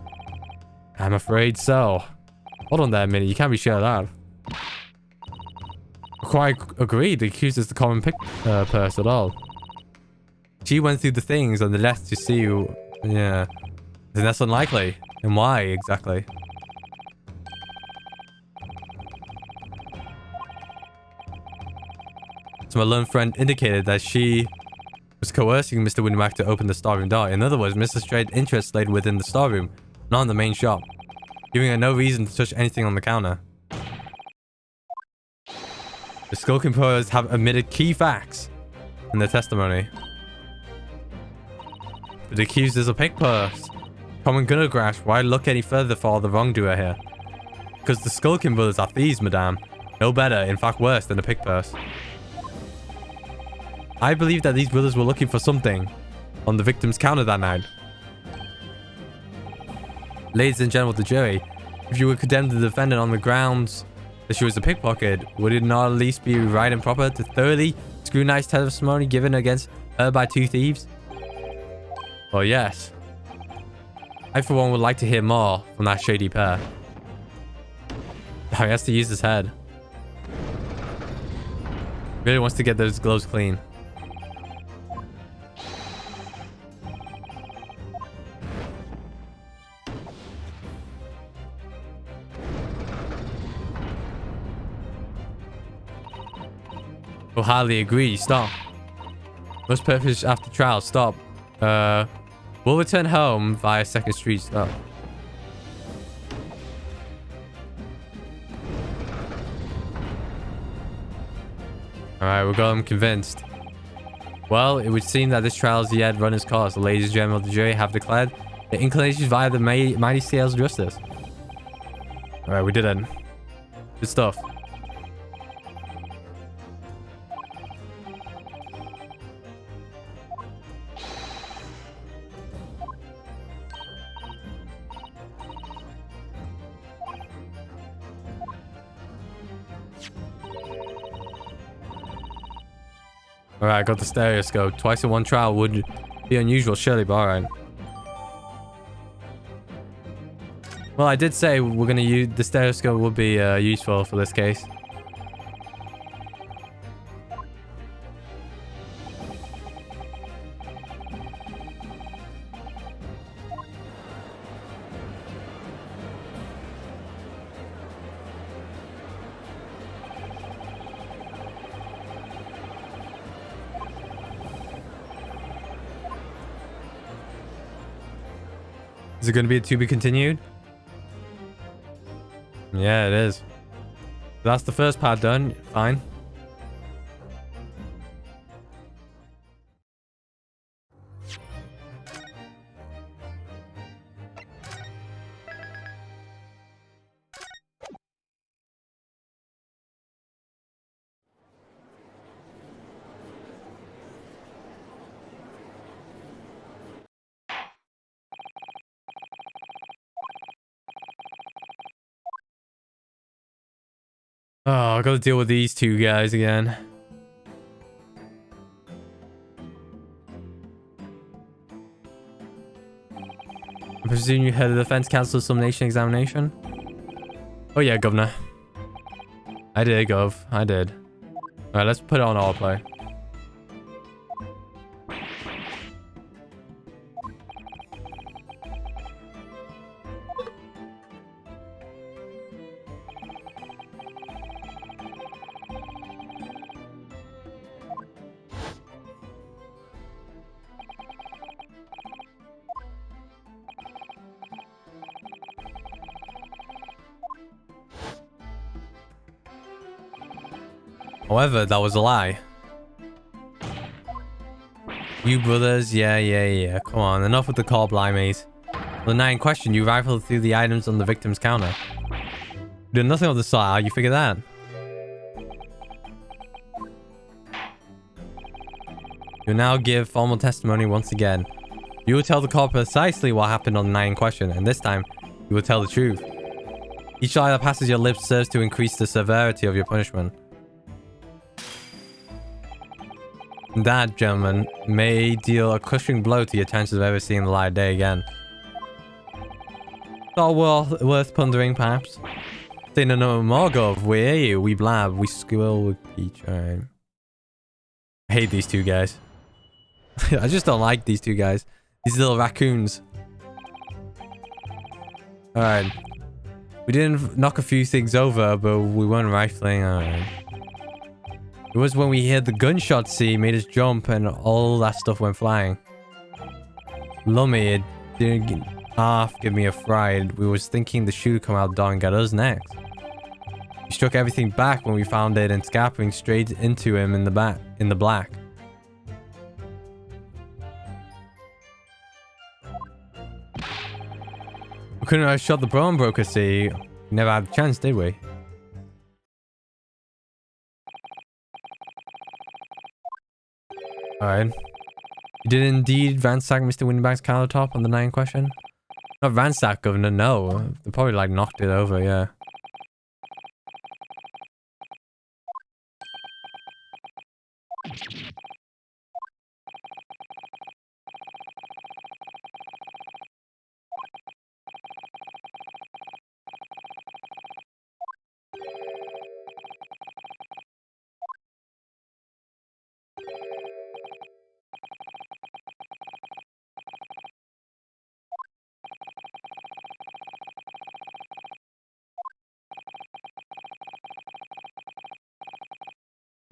I'm afraid so. Hold on there a minute. You can't be sure of that. Quite agreed. The accused is the common purse at all. She went through the things on the left to see you. Yeah. Then that's unlikely. And why exactly? So my learned friend indicated that she was coercing Mr. Windimac to open the storeroom door. In other words, Mr. Straight's interest laid within the storeroom, not in the main shop, giving her no reason to touch anything on the counter. The Skulkin pros have admitted key facts in their testimony. But the accused is a pick purse. Common gunner grash, why look any further for the wrongdoer here? Because the Skulkin brothers are thieves, madame. No better, in fact worse than a pick purse. I believe that these brothers were looking for something on the victim's counter that night. Ladies and gentlemen of the jury, if you would condemn the defendant on the grounds that she was a pickpocket, would it not at least be right and proper to thoroughly scrutinize testimony given against her by two thieves? Well, yes. I, for one, would like to hear more from that shady pair. He has to use his head. Really wants to get those gloves clean. Will hardly agree. Stop. Most purpose after trial. Stop. We'll return home via 2nd Street. Stop. Alright, we got him convinced. Well, it would seem that this trial has yet run its course. The ladies and gentlemen of the jury have declared their inclinations via the mighty scales of justice. Alright, we did it. Good stuff. Alright, I got the stereoscope. Twice in one trial would be unusual, surely, but alright. Well, I did say we're going to use... The stereoscope would be useful for this case. Is it going to be a to be continued? Yeah, it is. That's the first part done. Fine. Oh, I gotta deal with these two guys again. I presume you heard of the defense counsel summation examination? Oh yeah, Governor. I did, Gov. I did. Alright, let's put it on autoplay. However, that was a lie. You brothers, yeah. Come on, enough with the call blimeys. The night in question, you rifled through the items on the victim's counter. You did nothing of the sort. How you figure that? You'll now give formal testimony once again. You will tell the court precisely what happened on the night in question, and this time, you will tell the truth. Each lie that passes your lips serves to increase the severity of your punishment. That, gentlemen, may deal a crushing blow to your chances of ever seeing the light of day again. Not worth pondering, perhaps. Say no more, Gov. We hear you, we blab, we squeal with each time. I hate these two guys. I just don't like these two guys. These little raccoons. Alright. We didn't knock a few things over, but we weren't rifling. Alright. It was when we heard the gunshot see made us jump and all that stuff went flying. Lummy, it didn't half give me a fright. We was thinking the shoe come out door and get us next. We struck everything back when we found it and scattering straight into him in the black. We couldn't have shot the broker, see. We never had a chance, did we? Alright. You did indeed ransack Mr. Windbank's countertop on the night in question? Not ransack, Governor, no. They probably like knocked it over, yeah.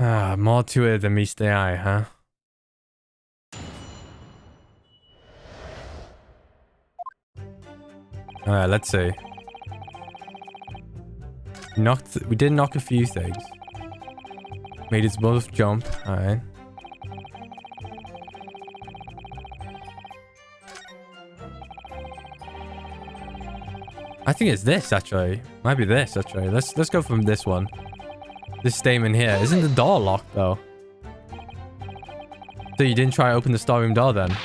Ah, more to it than meets the eye, huh? Alright, let's see. We did knock a few things. Made us both jump, alright. I think it's this, actually. Might be this, actually. Let's go from this one. This statement here. Isn't the door locked, though? So you didn't try to open the storeroom door, then?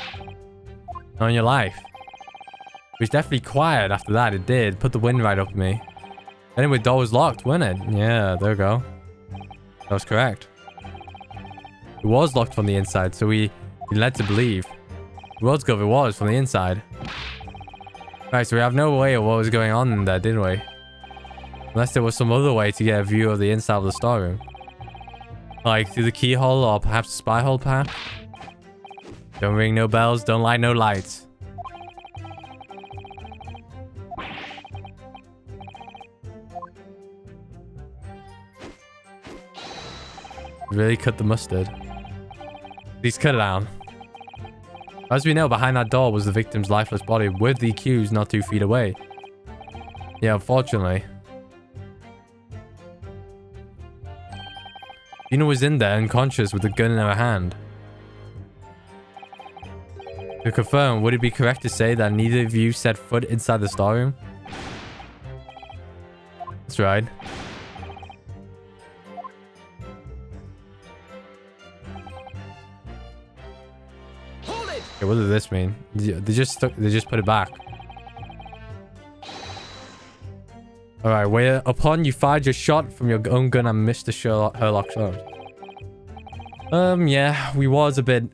Not in your life. It was definitely quiet after that. It did. Put the wind right up me. Anyway, door was locked, wasn't it? Yeah, there we go. That was correct. It was locked from the inside, so we led to believe. It was from the inside. Right, so we have no way of what was going on in there, didn't we? Unless there was some other way to get a view of the inside of the storeroom. Like through the keyhole or perhaps a spy hole path. Don't ring no bells, don't light no lights. Really cut the mustard. Please cut it down. As we know, behind that door was the victim's lifeless body with the accused not 2 feet away. Yeah, unfortunately. Tina was in there unconscious with a gun in her hand. To confirm, would it be correct to say that neither of you set foot inside the storeroom? That's right. Hold it! Okay, what does this mean? They just put it back. Alright, where upon you fired your shot from your own gun and missed the Sherlock Holmes. Yeah, we was a bit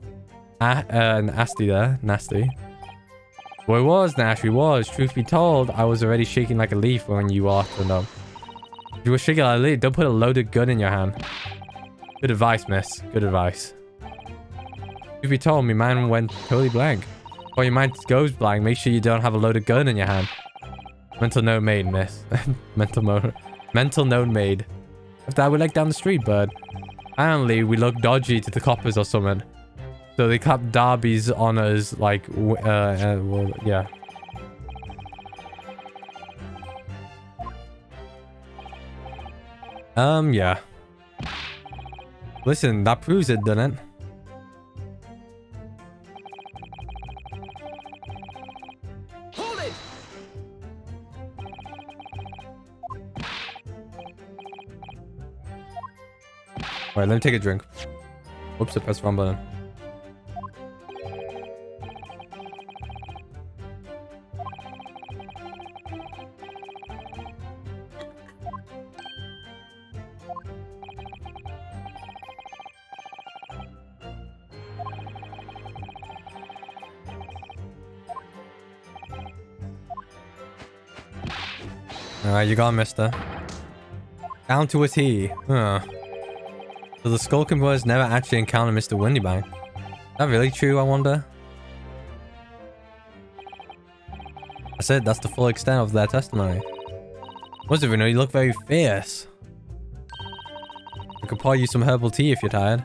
nasty there. Nasty. Well, it was, Nash, we was. Truth be told, I was already shaking like a leaf when you walked and if you were shaking like a leaf, don't put a loaded gun in your hand. Good advice, miss. Good advice. Truth be told, my mind went totally blank. Or your mind goes blank, make sure you don't have a loaded gun in your hand. Mental note made, miss. Mental note made. If that were like down the street, but apparently we look dodgy to the coppers or something. So they clapped Darby's on us like, well, yeah. Yeah. Listen, that proves it, doesn't it? Hold it! Alright, let me take a drink. Oops, I pressed the wrong button. Alright, you gone, mister. Down to a T. Huh. So the Skulkin boys never actually encountered Mr. Windybang. Is that really true, I wonder? That's it, that's the full extent of their testimony. What's it, Reno? You look very fierce. I could pour you some herbal tea if you're tired.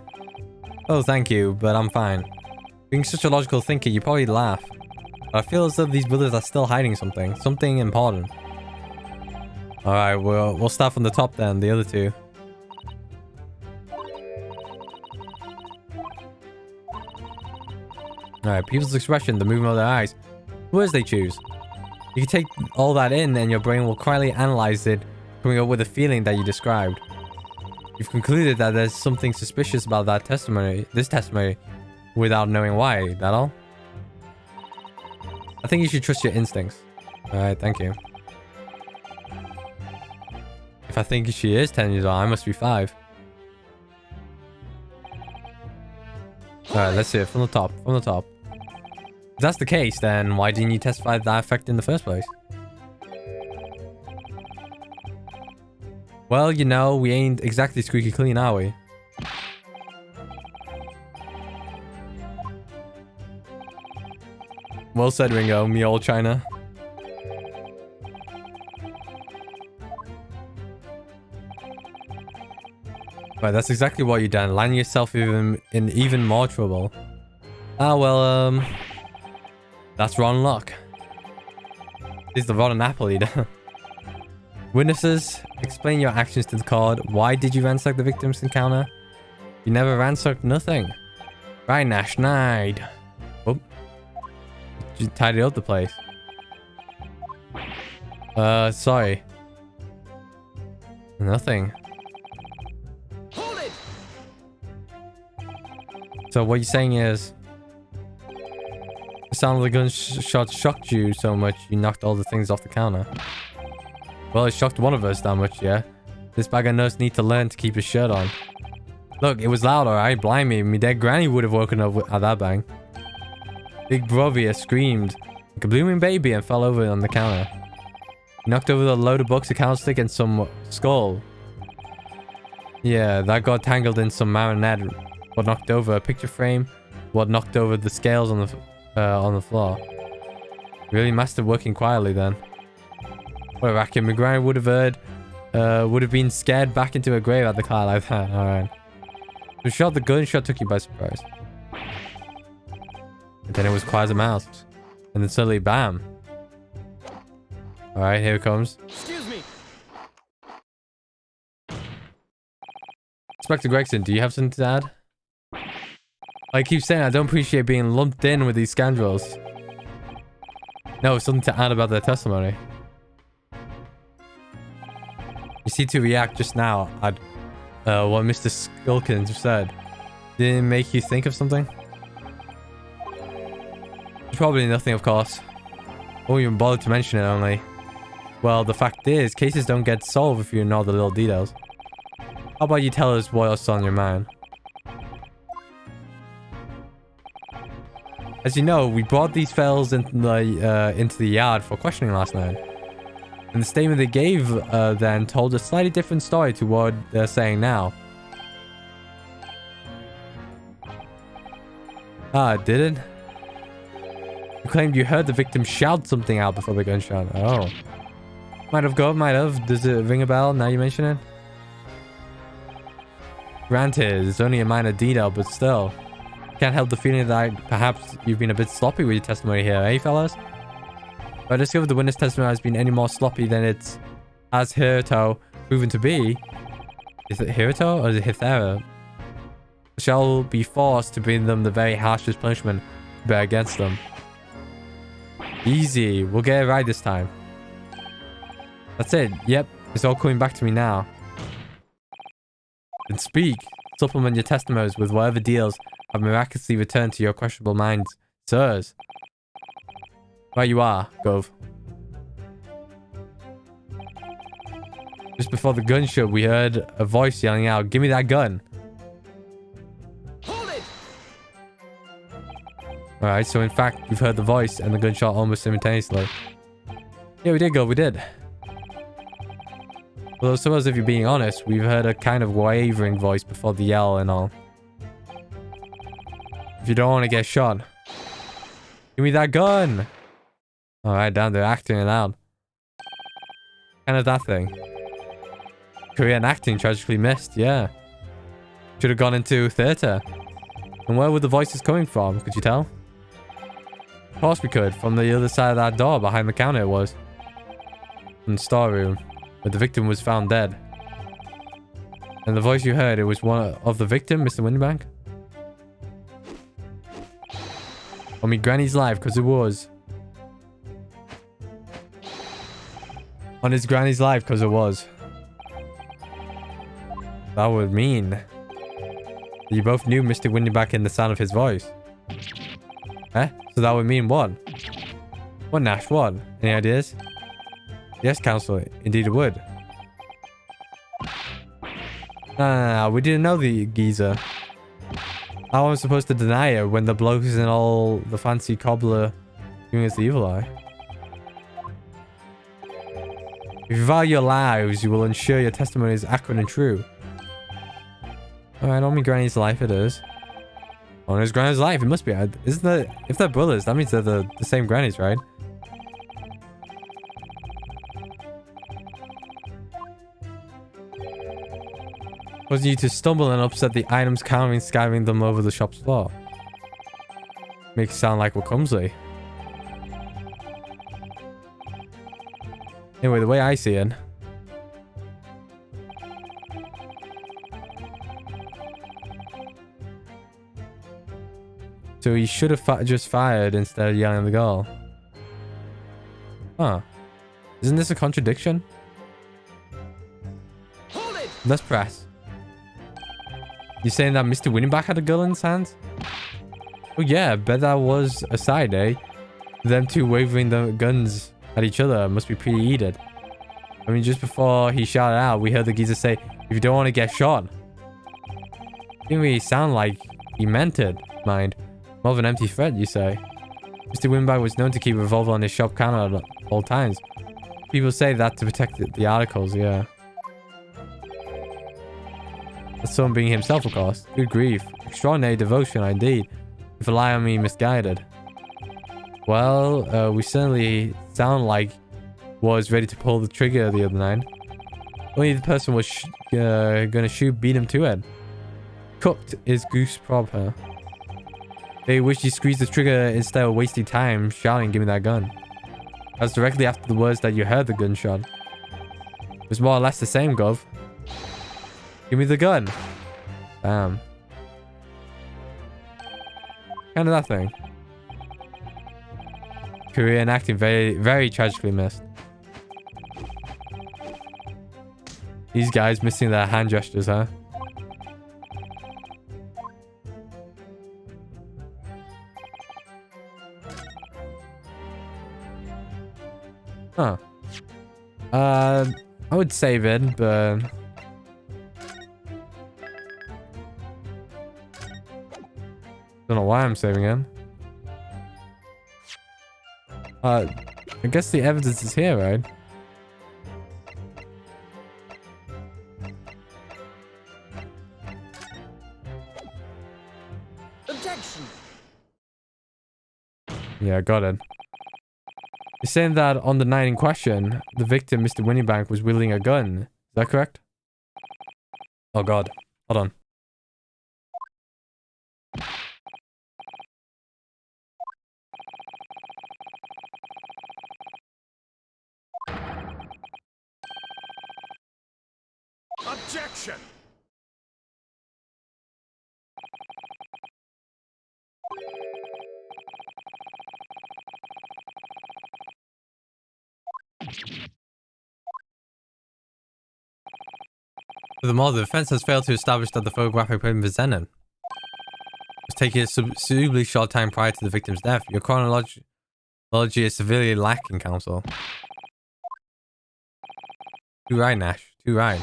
Oh, thank you, but I'm fine. Being such a logical thinker, you probably laugh. But I feel as though these brothers are still hiding something. Something important. Alright, we'll start from the top then, the other two. Alright, people's expression, the movement of their eyes. Words they choose. You can take all that in and your brain will quietly analyze it, coming up with a feeling that you described. You've concluded that there's something suspicious about this testimony, without knowing why, that all? I think you should trust your instincts. Alright, thank you. If I think she is 10 years old, I must be 5. Alright, let's see it from the top. From the top. If that's the case, then why didn't you testify to that effect in the first place? Well, you know, we ain't exactly squeaky clean, are we? Well said, Ringo, me old China. Right, that's exactly what you done, landing yourself in even more trouble. Ah, well, that's rotten luck. This is the rotten apple eater. Witnesses, explain your actions to the court. Why did you ransack the victim's encounter? You never ransacked nothing. Right, Nash, night. Oh. You tidied up the place. Sorry. Nothing. Hold it! So what you're saying is... The sound of the gunshot shocked you so much you knocked all the things off the counter. Well, it shocked one of us that much, yeah. This bag of nuts need to learn to keep his shirt on. Look, it was loud, alright? Blind me. Me dead granny would have woken up at that bang. Big Brovia screamed like a blooming baby and fell over on the counter. He knocked over the load of books, a candlestick, and some skull. Yeah, that got tangled in some marionette. What knocked over a picture frame. What knocked over the scales on the floor. Really mastered working quietly then. What a racket. McGrane would have heard, would have been scared back into a grave at the car like that. Alright. The gunshot took you by surprise. Then it was quiet as a mouse. And then suddenly, bam. Alright, here it comes. Excuse me. Inspector Gregson, do you have something to add? I keep saying I don't appreciate being lumped in with these scoundrels. No, something to add about their testimony. You see to react just now at what Mr. Skulkin said. Didn't it make you think of something? Probably nothing, of course. Won't even bother to mention it only. Well, the fact is, cases don't get solved if you ignore the little details. How about you tell us what's on your mind? As you know, we brought these fellas into the yard for questioning last night. And the statement they gave then told a slightly different story to what they're saying now. Ah, did it? You claimed you heard the victim shout something out before the gunshot. Oh. Might have gone, might have. Does it ring a bell now you mention it? Granted, it's only a minor detail, but still. Can't help the feeling that perhaps you've been a bit sloppy with your testimony here, eh, fellas? If I discovered the witness testimony has been any more sloppy than it's as hitherto proven to be. Is it hitherto or is it hitherto? Shall be forced to bring them the very harshest punishment to bear against them. Easy, we'll get it right this time. That's it, yep, it's all coming back to me now. Then speak, supplement your testimonies with whatever deals have miraculously returned to your questionable minds, sirs. Right you are, Gov. Just before the gunshot, we heard a voice yelling out, "Give me that gun!" Hold it! Alright, so in fact, you've heard the voice and the gunshot almost simultaneously. Yeah, we did, Gov, we did. Although, suppose if you're being honest, we've heard a kind of wavering voice before the yell and all. If you don't want to get shot, give me that gun! Alright, damn, they're acting it out. Kind of that thing. Korean acting tragically missed, yeah. Should have gone into theatre. And where were the voices coming from? Could you tell? Of course we could. From the other side of that door, behind the counter it was. In the storeroom, where the victim was found dead. And the voice you heard, it was one of the victim, Mr. Winterbank? On me granny's life, because it was. On his granny's life, because it was. That would mean that you both knew Mr. Winterbank in the sound of his voice. Eh? So that would mean what? What, Nash? What? Any ideas? Yes, Counselor. Indeed it would. No. We didn't know the geezer. How am I supposed to deny it when the blokes and all the fancy cobbler giving us the evil eye? If you value your lives, you will ensure your testimony is accurate and true. Alright, on me granny's life it is. On his granny's life, it must be. Isn't that... If they're brothers, that means they're the same grannies, right? Was you to stumble and upset the items carving, scattering them over the shop's floor? Makes it sound like we're clumsy. Anyway, the way I see it... So he should have just fired instead of yelling at the girl. Huh. Isn't this a contradiction? Hold it! Let's press. You saying that Mr. Winterbank had a gun in his hands? Oh yeah, bet that was a side, eh? Them two waving the guns at each other must be pretty heated. I mean, just before he shouted out, we heard the geezer say, "If you don't want to get shot." Didn't really sound like he meant it, mind. More of an empty threat, you say. Mr. Winterbank was known to keep a revolver on his shop counter at all times. People say that to protect the articles, yeah. That's someone being himself, of course. Good grief. Extraordinary devotion, indeed. If a lie on me misguided. Well, we certainly sound like was ready to pull the trigger the other night. Only the person was gonna shoot beat him to it. Cooked is goose proper. They wish you squeezed the trigger instead of wasting time shouting, "Give me that gun." That's directly after the words that you heard the gunshot. It was more or less the same, Gov. Give me the gun. Damn. Kind of that thing. Career in acting very, very tragically missed. These guys missing their hand gestures, huh? Huh. I would save it, but... Don't know why I'm saving it. I guess the evidence is here, right? Objection. Yeah, got it. You're saying that on the night in question, the victim, Mr. Winniebank, was wielding a gun. Is that correct? Oh god. Hold on. Objection. Furthermore, the defense has failed to establish that the photographic print presented was taken a presumably short time prior to the victim's death. Your chronology is severely lacking, counsel. Too right, Nash. Too right.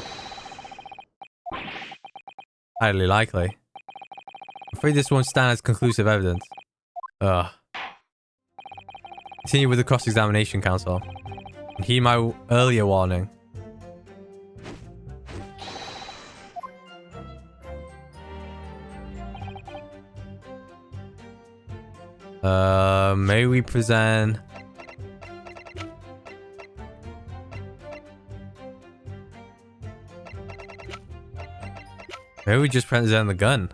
Highly likely. I'm afraid this won't stand as conclusive evidence. Ugh. Continue with the cross-examination, counsel. And heed my earlier warning. May we present... Maybe we just present the gun.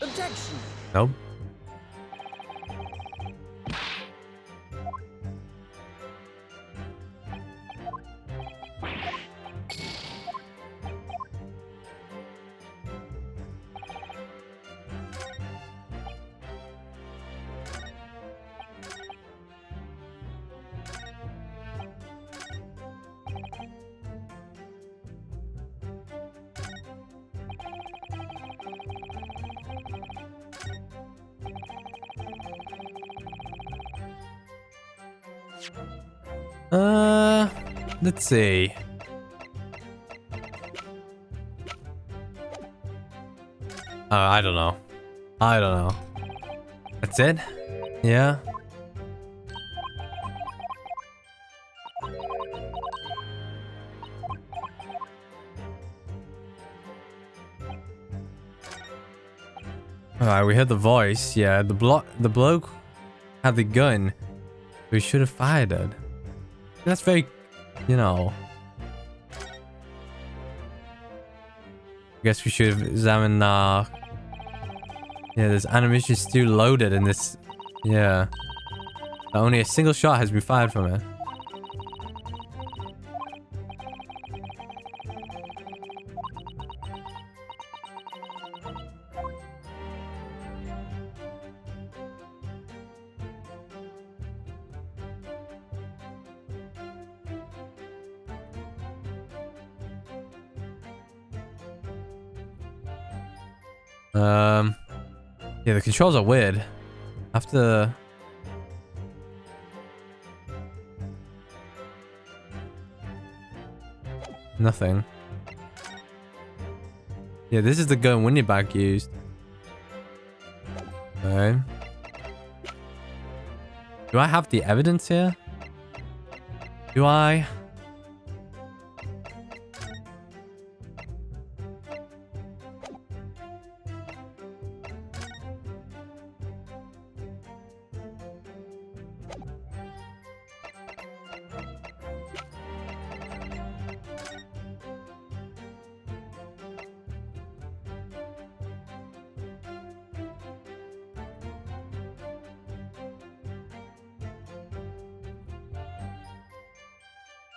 Objection. Nope. Let's see. I don't know. I don't know. That's it? Yeah. Alright, we heard the voice. Yeah, the bloke had the gun. We should have fired it. That's very, you know. I guess we should have examined, yeah, there's ammunition still loaded in this. Yeah. Only a single shot has been fired from it. Yeah, the controls are weird. After... Nothing. Yeah, this is the gun Winniebank used. Okay. Do I have the evidence here? Do I?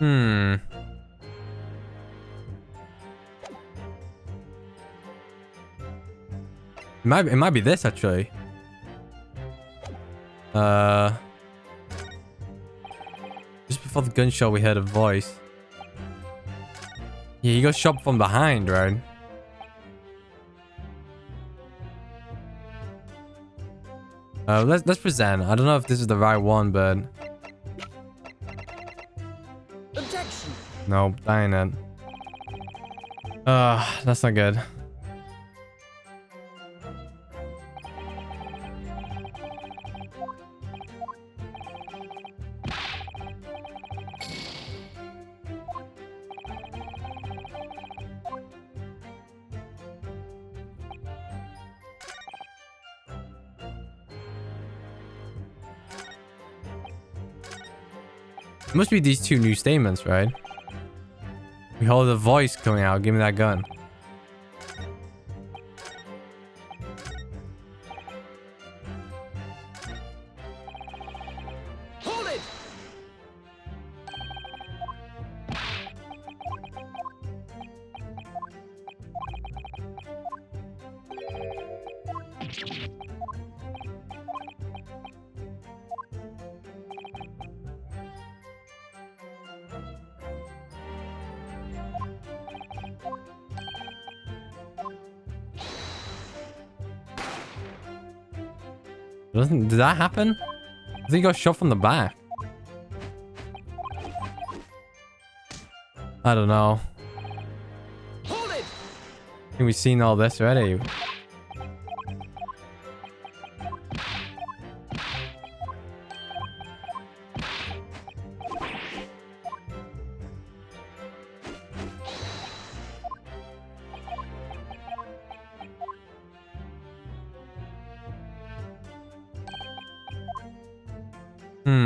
Hmm. It might be this actually. Just before the gunshot, we heard a voice. Yeah, he got shot from behind, right? Let's present. I don't know if this is the right one, but Objection. no, dying it. That's not good. It must be these two new statements, right? We hold a voice coming out. Give me that gun. Hold it. Did that happen? I think he got shot from the back. I don't know. Hold it. I think we've seen all this already.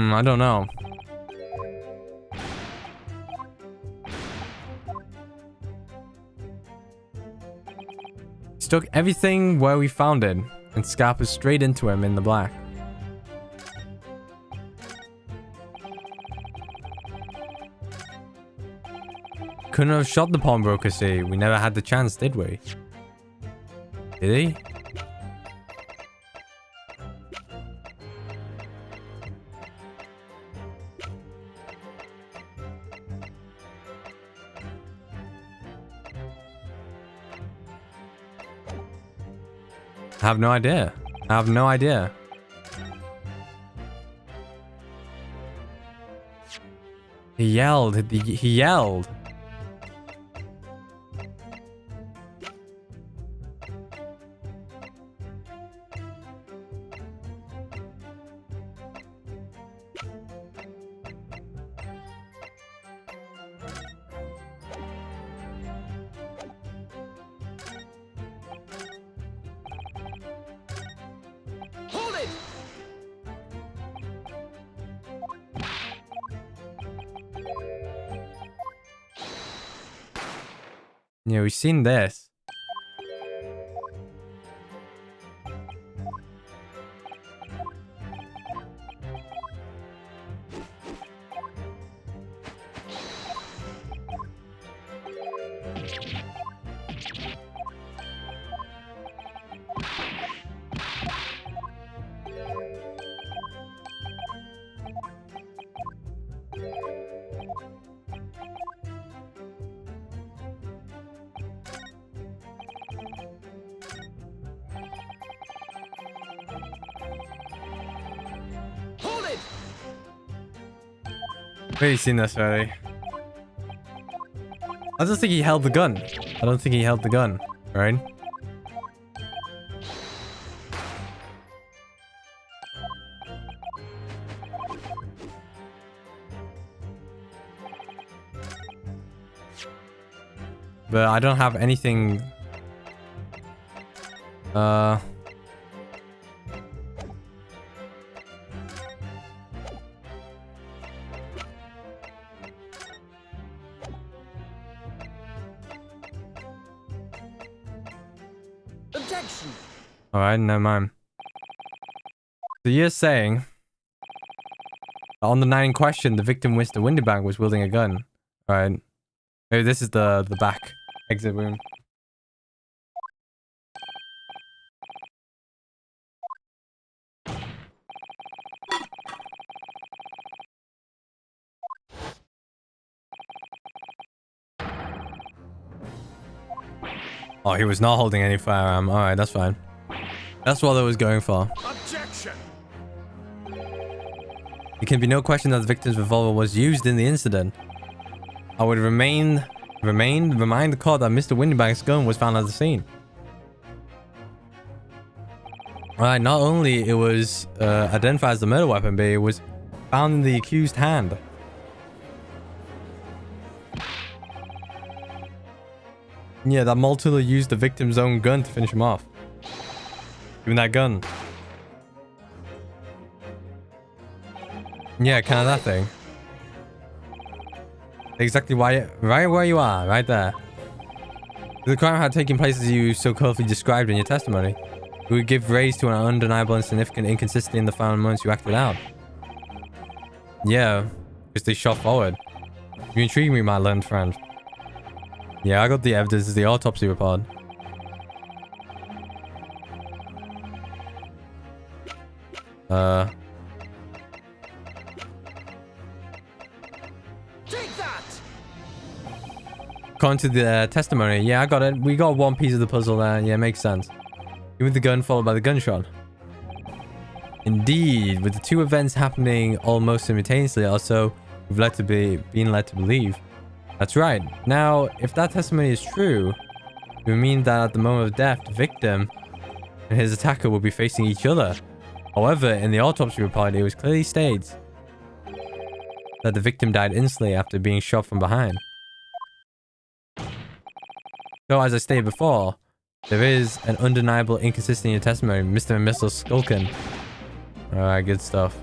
I don't know. Stuck everything where we found it and scarpered straight into him in the black. Couldn't have shot the pawnbroker, see? We never had the chance, did we? Did he? I have no idea. I have no idea. He yelled. He yelled. Hold it. Yeah, we've seen this. Hold it. We've seen this already. I don't think he held the gun. I don't think he held the gun, right? But I don't have anything. Objection. Alright, never mind. So you're saying On the night in question, the victim, Mr. Windybank, was wielding a gun. Alright. Maybe this is the back exit room. Oh, he was not holding any firearm. Alright, that's fine. That's what I was going for. Objection! There can be no question that the victim's revolver was used in the incident. I would remind the court that Mr. Windybank's gun was found at the scene. Alright, not only it was identified as the murder weapon, but it was found in the accused hand. Yeah, that Multula used the victim's own gun to finish him off. Give him that gun. Yeah, kind of that thing. Exactly right where you are, right there. If the crime had taken place as you so colorfully described in your testimony, it would give rise to an undeniable and significant inconsistency in the final moments you acted out. Yeah, because they shot forward. You intrigue me, my learned friend. Yeah, I got the evidence, the autopsy report. Take that! According to the testimony, yeah, I got it. We got one piece of the puzzle there. Yeah, makes sense. With the gun followed by the gunshot. Indeed, with the two events happening almost simultaneously, also being led to believe. That's right. Now, if that testimony is true, it would mean that at the moment of death, the victim and his attacker will be facing each other. However, in the autopsy report, it was clearly stated that the victim died instantly after being shot from behind. So, as I stated before, there is an undeniable inconsistency in testimony. Mr. and Mrs. Skulkin. Alright, good stuff.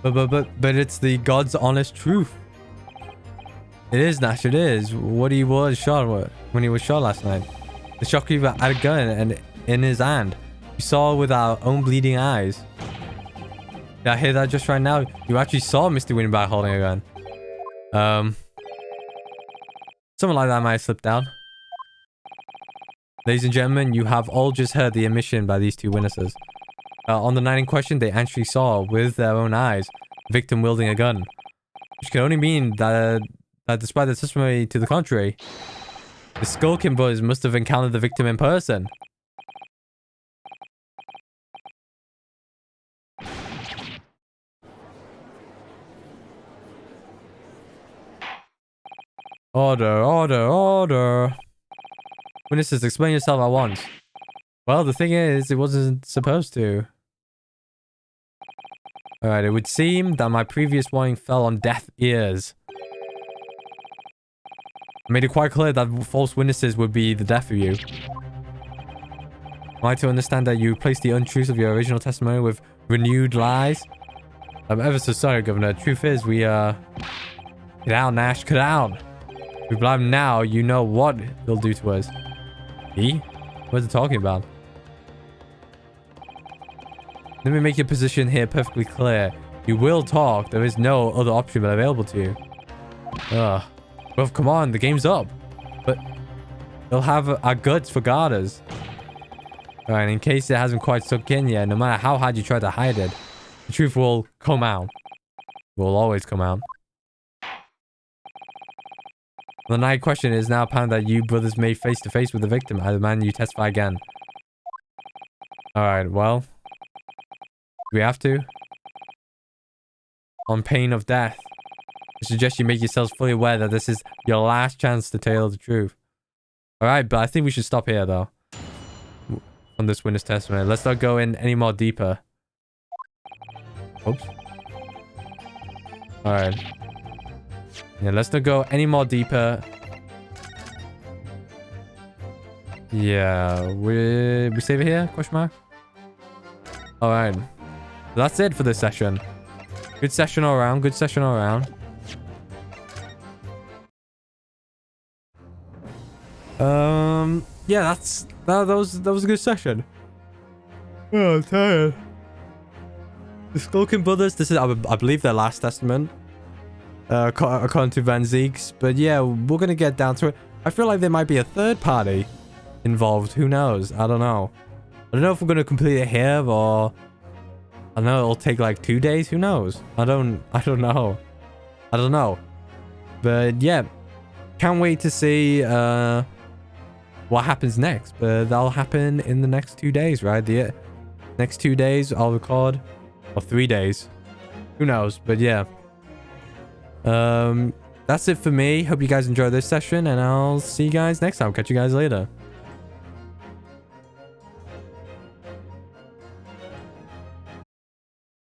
But it's the God's honest truth. It is, Nash, it is. What he was shot when he was shot last night. The shopkeeper had a gun and in his hand. We saw with our own bleeding eyes. Did I hear that just right now? You actually saw Mr. Windybank holding a gun. Something like that might have slipped down. Ladies and gentlemen, you have all just heard the admission by these two witnesses. On the night in question, they actually saw with their own eyes the victim wielding a gun. Which can only mean that despite the testimony to the contrary, the Skulkin boys must have encountered the victim in person. Order, order, order. Witnesses, explain yourself at once. Well, the thing is, it wasn't supposed to. Alright, it would seem that my previous warning fell on deaf ears. I made it quite clear that false witnesses would be the death of you. Am I to understand that you replaced the untruths of your original testimony with renewed lies? I'm ever so sorry, Governor. Truth is, we, Get out, Nash. Get out! If we blab now, you know what he'll do to us. He? What are they talking about? Let me make your position here perfectly clear. You will talk. There is no other option available to you. Ugh. Well, come on. The game's up. But they'll have our guts for garters. Alright, in case it hasn't quite sunk in yet, no matter how hard you try to hide it, the truth will come out. It will always come out. The night question is now apparent that you brothers made face to face with the victim. I demand you testify again. Alright, well. Do we have to? On pain of death. I suggest you make yourselves fully aware that this is your last chance to tell the truth. Alright, but I think we should stop here though. On this witness testimony. Let's not go in any more deeper. Oops. Alright. Yeah, let's not go any more deeper. Yeah, we save it here? Question mark? Alright. That's it for this session. Good session all around. Good session all around. Yeah, that was a good session. Oh, I'm tired. The Skulkin brothers, this is, I believe, their last testament. According to Van Zieks. But yeah, we're going to get down to it. I feel like there might be a third party involved. Who knows? I don't know. I don't know if we're going to complete it here or... I don't know, it'll take like 2 days. Who knows? I don't know. I don't know. But yeah, can't wait to see what happens next. But that'll happen in the next 2 days, right? The next 2 days I'll record. Or 3 days. Who knows? But yeah. That's it for me. Hope you guys enjoyed this session, and I'll see you guys next time. Catch you guys later.